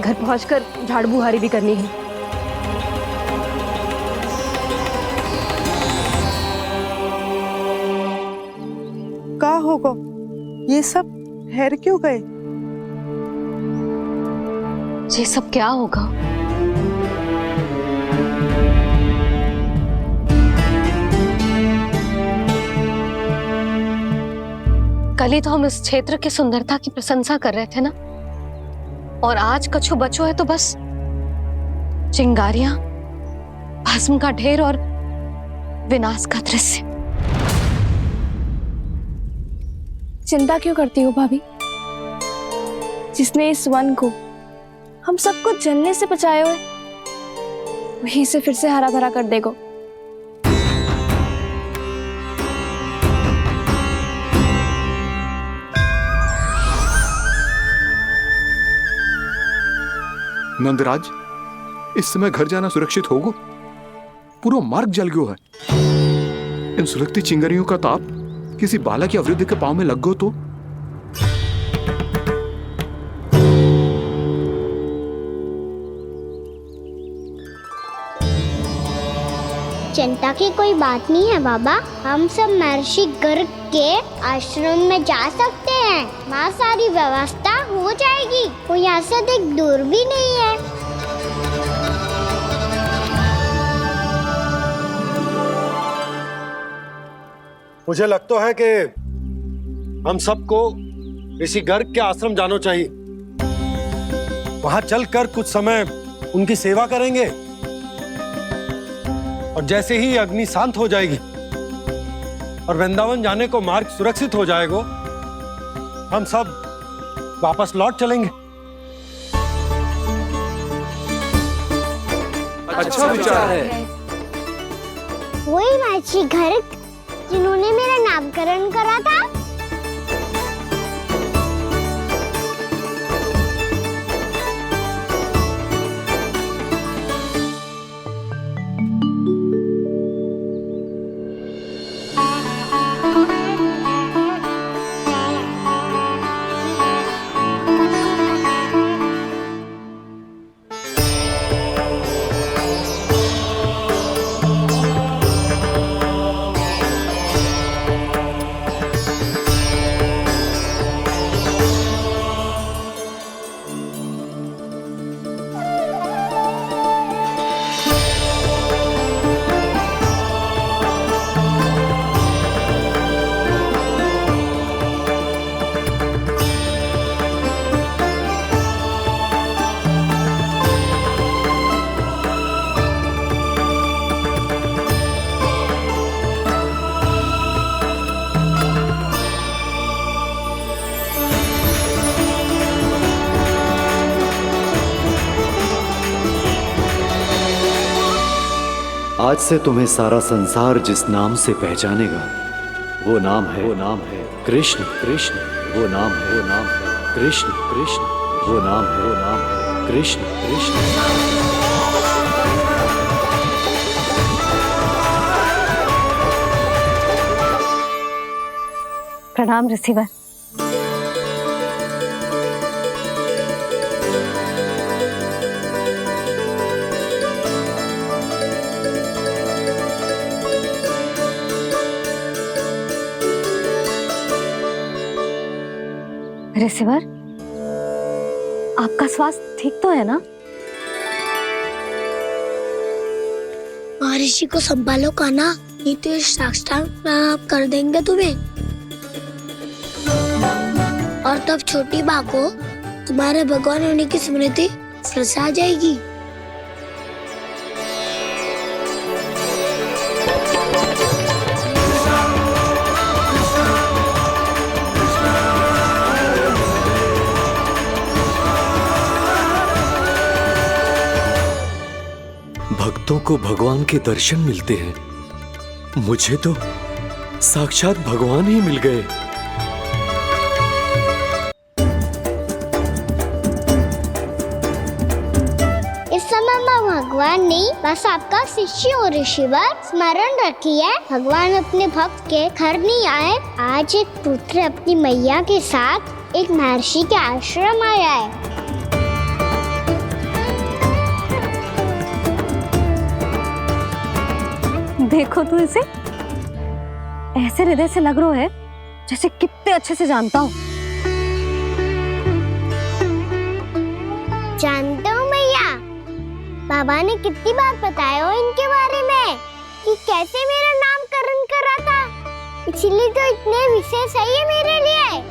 घर पहुंचकर झाड़ बुहारी भी करनी है। का होगा? ये सब ठहर क्यों गए? ये सब क्या होगा? कल ही तो हम इस क्षेत्र की सुंदरता की प्रशंसा कर रहे थे ना, और आज कछु बचो है तो बस चिंगारियां, भस्म का ढेर और विनाश का दृश्य। चिंता क्यों करती हो भाभी? जिसने इस वन को, हम सबको जलने से बचाए हुए, वहीं से फिर से हरा भरा कर देगा। नंदराज, इस समय घर जाना सुरक्षित होगा? पूरा मार्ग जल गयो है। इन सुलगती चिंगारियों का ताप किसी बालक या वृद्ध के पांव में लग गयो तो? चिंता की कोई बात नहीं है बाबा, हम सब महर्षि गर्ग के आश्रम में जा सकते हैं। वहाँ सारी व्यवस्था हो जाएगी, वो यहाँ से अधिक दूर भी नहीं है। मुझे लगता है कि हम सबको ऋषि गर्ग के आश्रम जाना चाहिए। वहां चलकर कुछ समय उनकी सेवा करेंगे, और जैसे ही अग्नि शांत हो जाएगी और वृंदावन जाने को मार्ग सुरक्षित हो जाएगा, हम सब वापस लौट चलेंगे। अच्छा विचार है। वही महर्षि गर्ग जिन्होंने मेरा नामकरण करा था। आज से तुम्हें सारा संसार जिस नाम से पहचानेगा, वो नाम है कृष्ण। कृष्ण वो नाम है कृष्ण। कृष्ण वो नाम है कृष्ण। कृष्ण। प्रणाम ऋषिवर। ऋषिवर, आपका स्वास्थ्य ठीक तो है ना? महर्षि को संभालो कान्हा, नहीं तो साक्षात प्राप्त कर देंगे तुम्हें। और तब छोटी बा को तुम्हारे भगवान होने की स्मृति फिर से आ जाएगी। भक्तों को भगवान के दर्शन मिलते हैं। मुझे तो साक्षात भगवान ही मिल गए। इस समय मैं भगवान नहीं, बस आपका शिष्य हूँ ऋषिवर। स्मरण रखिए, भगवान अपने भक्त के घर नहीं आए। आज एक पुत्र अपनी मैया के साथ एक महर्षि के आश्रम आया है। देखो तू इसे, ऐसे हृदय से लग रहा है जैसे कितने अच्छे से जानता हूँ। जानता हूँ मैया, बाबा ने कितनी बार बताया हो इनके बारे में कि कैसे मेरा नामकरण करा था, इसीलिए तो इतने विशेष है ये मेरे लिए।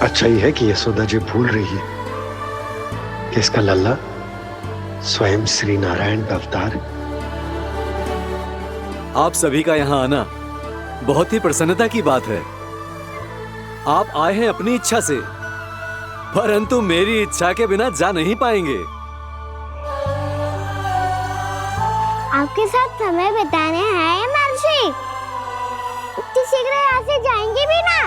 अच्छा ही है कि यशोदा जी भूल रही है कि इसका लल्ला स्वयं श्री नारायण का अवतार है। आप सभी का यहाँ आना बहुत ही प्रसन्नता की बात है। आप आए हैं अपनी इच्छा से, परंतु मेरी इच्छा के बिना जा नहीं पाएंगे। आपके साथ समय बिताने हैं महर्षि, इतनी शीघ्र यहाँ से जाएंगे भी ना?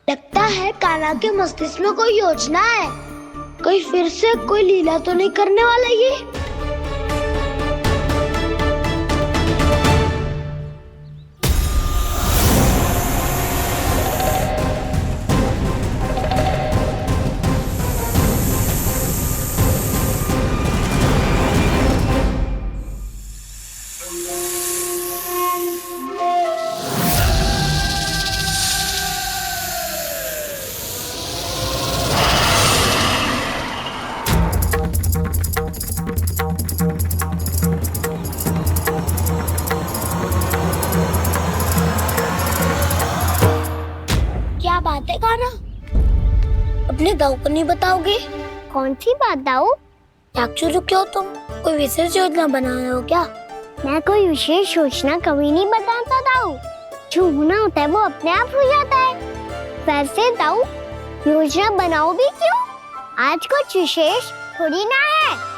लगता है कान्हा के मस्तिष्क में कोई योजना है, कोई फिर से कोई लीला तो नहीं करने वाला ये। क्या बात है कान्हा, अपने दाऊ को नहीं बताओगे? कौन सी बात दाऊ? चाकचू रुके हो तुम, कोई विशेष योजना बना रहे हो क्या? मैं कोई विशेष योजना कभी नहीं बताता दाऊ, जो होना होता है वो अपने आप हो जाता है। वैसे दाऊ योजना बनाओ भी क्यों, आज कुछ विशेष थोड़ी ना है।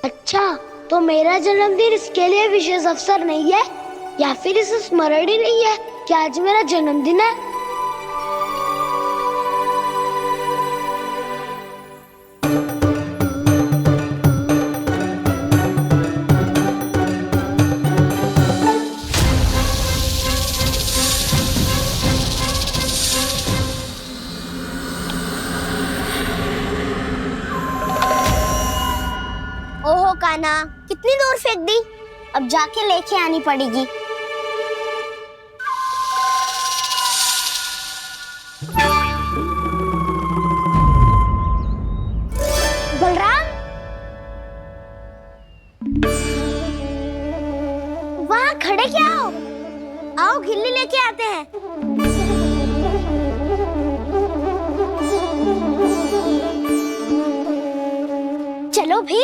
अच्छा, तो मेरा जन्मदिन इसके लिए विशेष अवसर नहीं है, या फिर इसे स्मरण ही नहीं है कि आज मेरा जन्मदिन है? ओहो कान्हा, कितनी दूर फेंक दी, अब जाके लेके आनी पड़ेगी। बलराम, वहाँ खड़े क्या हो? आओ खिल्ली लेके आते हैं। चलो भी।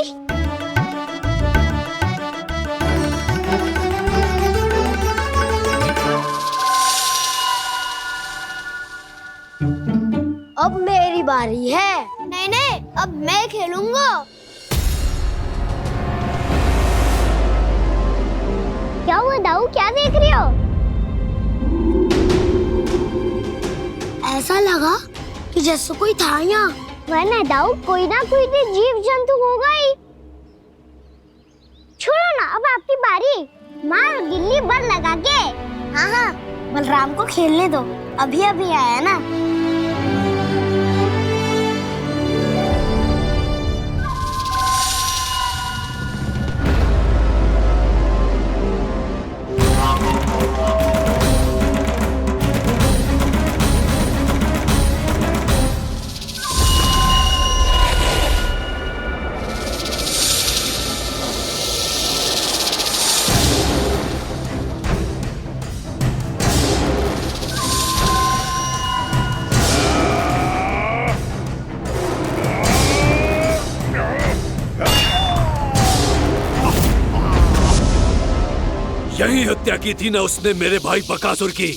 अब मेरी बारी है। नहीं नहीं, अब मैं खेलूंगा। क्या हुआ दाऊ, क्या देख रही हो? ऐसा लगा कि जैसे कोई था यहाँ। वरना दाऊ कोई ना कोई तो जीव जंतु होगा ही। छोड़ो ना, अब आपकी बारी। मार गिल्ली बल लगा के। हाँ हाँ, बलराम को खेलने दो, अभी अभी आया ना। यही हत्या की थी ना उसने मेरे भाई बकासुर की,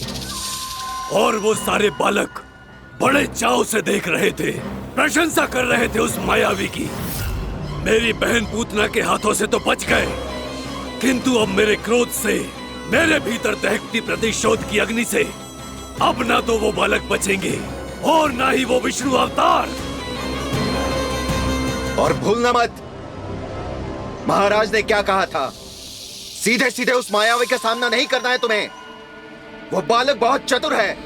और वो सारे बालक बड़े चाव से देख रहे थे, प्रशंसा कर रहे थे उस मायावी की। मेरी बहन पूतना के हाथों से तो बच गए, किंतु अब मेरे क्रोध से, मेरे भीतर दहकती प्रतिशोध की अग्नि से अब ना तो वो बालक बचेंगे और ना ही वो विष्णु अवतार। और भूलना मत, महाराज ने क्या कहा था, सीधे सीधे उस मायावी का सामना नहीं करना है तुम्हें। वो बालक बहुत चतुर है।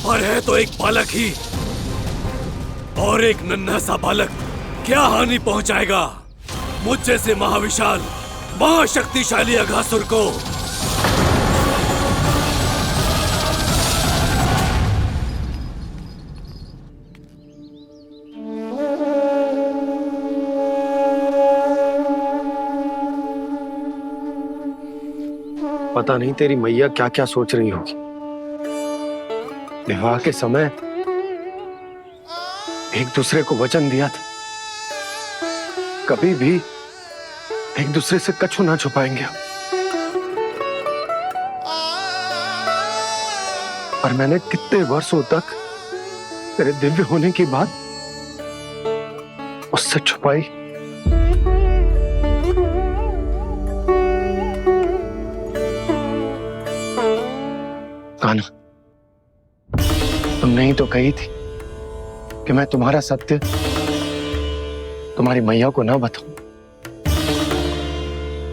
पर है तो एक बालक ही, और एक नन्हा सा बालक क्या हानि पहुंचाएगा मुझ जैसे महाविशाल महाशक्तिशाली अघासुर को। पता नहीं तेरी मैया क्या क्या सोच रही होगी। विवाह के समय एक दूसरे को वचन दिया था, कभी भी एक दूसरे से कछु ना छुपाएंगे। और मैंने कितने वर्षों तक तेरे दिव्य होने की बात उससे छुपाई। कान्हा, तुमने ही तो कही थी कि मैं तुम्हारा सत्य तुम्हारी मैया को ना बताऊं।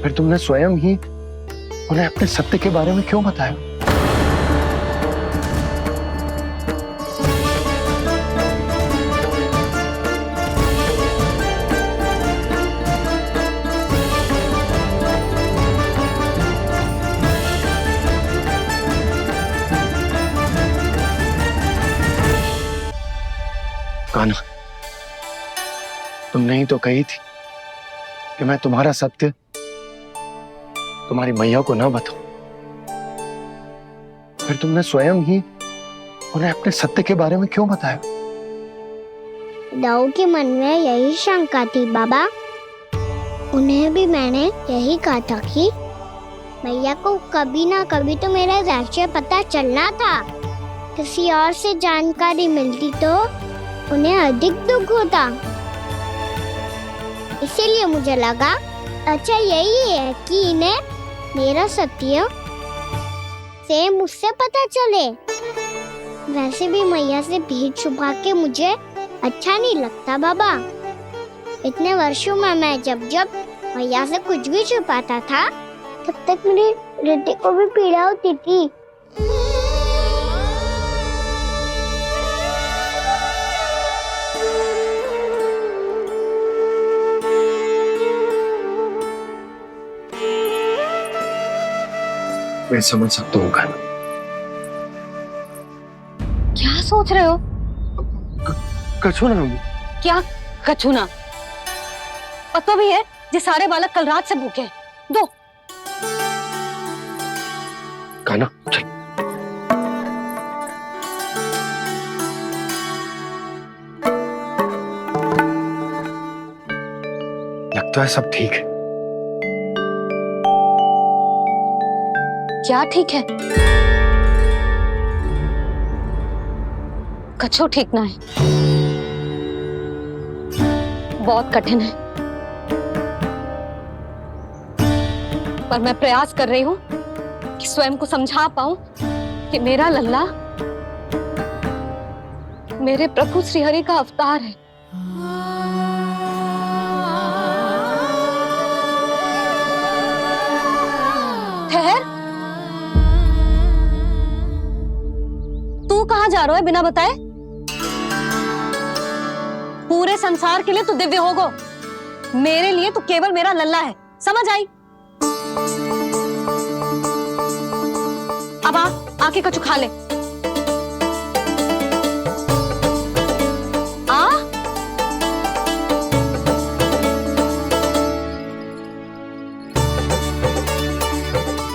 फिर तुमने स्वयं ही उन्हें अपने सत्य के बारे में क्यों बताया? कान्हा, तुमने ही तो कही थी कि मैं तुम्हारा सत्य तुम्हारी मैया को ना बताऊं। फिर तुमने स्वयं ही उन्हें अपने सत्य के बारे में क्यों बताया? दाऊ के मन में यही शंका थी बाबा। उन्हें भी मैंने यही कहा था कि मैया को कभी ना कभी तो मेरा रहस्य पता चलना था। किसी और से जानकारी मिलती तो उन्हें अधिक दुख होता। इसीलिए मुझे लगा अच्छा यही है कि इन्हें मेरा सत्य से मुझसे पता चले। वैसे भी मैया से भेद छुपा के मुझे अच्छा नहीं लगता बाबा। इतने वर्षों में मैं जब जब मैया से कुछ भी छुपाता था तब तक मेरे हृदय को भी पीड़ा होती थी। मैं समझ सकता हूँ कान्हा। क्या सोच रहे हो? कछु ना। क्या कछु ना? पता भी है ये सारे बालक कल रात से भूखे हैं। दो। कान्हा चल। लगता है सब ठीक है। क्या ठीक है? कछु ठीक ना है। बहुत कठिन है, पर मैं प्रयास कर रही हूं कि स्वयं को समझा पाऊं कि मेरा लल्ला मेरे प्रभु श्रीहरि का अवतार है। ठहर, तू कहाँ जा रहा है बिना बताए? पूरे संसार के लिए तू दिव्य होगो, मेरे लिए तू केवल मेरा लल्ला है। समझ आई? अब आके कछु खा ले।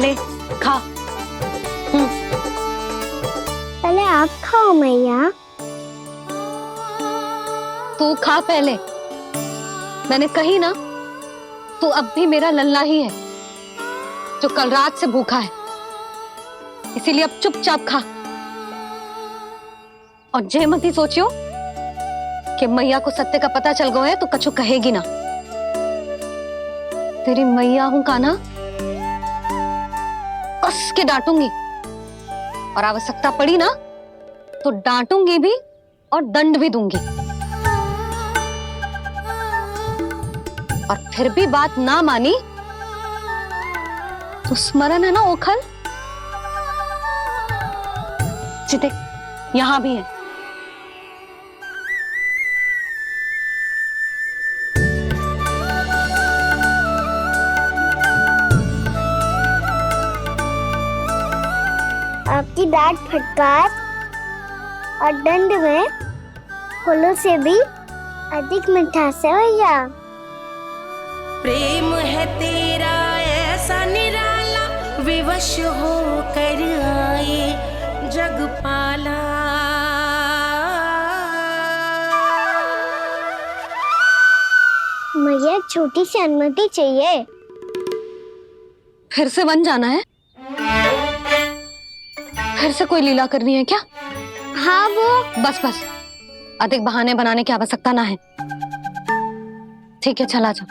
ले खा। पहले आप खाओ मैया। तू खा पहले। मैंने कही ना, तू अब भी मेरा लल्ला ही है जो कल रात से भूखा है। इसीलिए अब चुपचाप खा। और जे मती सोचियो कि मैया को सत्य का पता चल गया है तो कछु कहेगी ना। तेरी मैया हूं कान्हा, कस के डांटूंगी और आवश्यकता पड़ी ना तो डांटूंगी भी और दंड भी दूंगी। और फिर भी बात ना मानी तो स्मरण है ना ओखल, देख यहां भी है। आपकी डांट फटकार और दंड में फूलों से भी अधिक मिठास है भैया। प्रेम है तेरा ऐसा निराला, विवश हो कर आए जग पाला। मैया छोटी सी अनुमति चाहिए। फिर से वन जाना है? फिर से कोई लीला करनी है क्या? हाँ वो बस बस, अधिक बहाने बनाने की आवश्यकता ना है। ठीक है चला जा,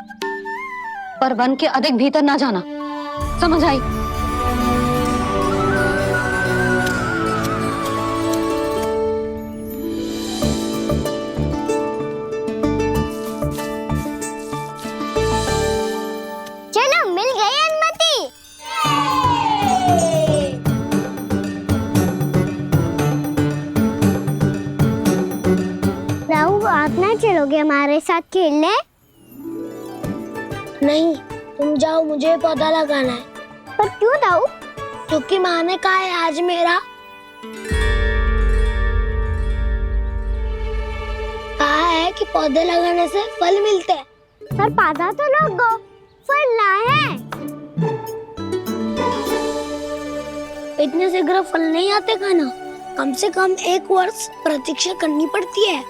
पर वन के अधिक भीतर ना जाना, समझ आई? चलो मिल गई अनुमति। राहु आप ना चलोगे हमारे साथ खेलने? नहीं, तुम जाओ, मुझे पौधा लगाना है। पर क्यों राहु? क्योंकि माँ ने कहा है आज मेरा कहा है कि पौधे लगाने से फल मिलते हैं। पर पौधा तो लगो, फल ना है। इतने शीघ्र फल नहीं आते खाना, कम से कम 1 वर्ष प्रतीक्षा करनी पड़ती है।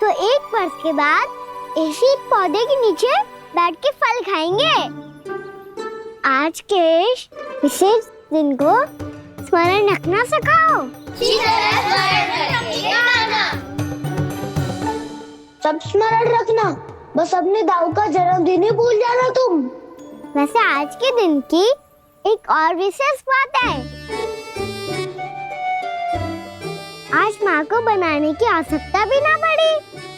तो 1 वर्ष के बाद इसी पौधे के नीचे बैठ के फल खाएंगे। आज के विशेष दिन को स्मरण रखना सिखाओ। सब स्मरण रखना, बस अपने दाऊ का जन्मदिन ही भूल जाना तुम। वैसे आज के दिन की एक और विशेष बात है। आज माँ को बनाने की आवश्यकता भी ना पड़ी,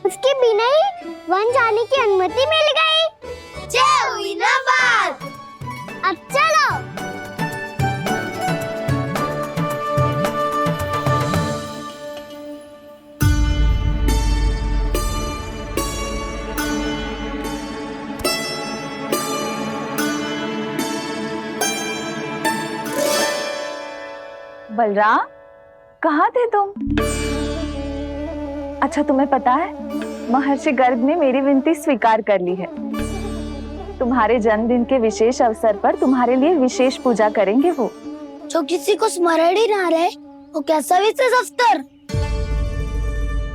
उसके बिना ही वन जाने की अनुमति मिल गई। जय हुई ना बात। अब चलो। बलराम, कहाँ थे तुम? अच्छा तुम्हें पता है, महर्षि गर्ग ने मेरी विनती स्वीकार कर ली है। तुम्हारे जन्मदिन के विशेष अवसर पर तुम्हारे लिए विशेष पूजा करेंगे वो। जो किसी को स्मरण ही ना रहे, वो कैसा विशेष अवसर?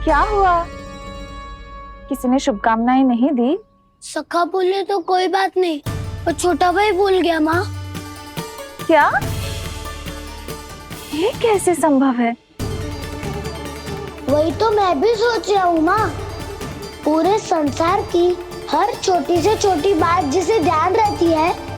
क्या हुआ? किसी ने शुभकामनाएं नहीं दी? सखा बोले तो कोई बात नहीं, पर छोटा भाई भूल गया माँ। क्या? ये कैसे संभव है? वही तो मैं भी सोच रहा हूँ माँ। पूरे संसार की हर छोटी से छोटी बात जिसे ध्यान रहती है,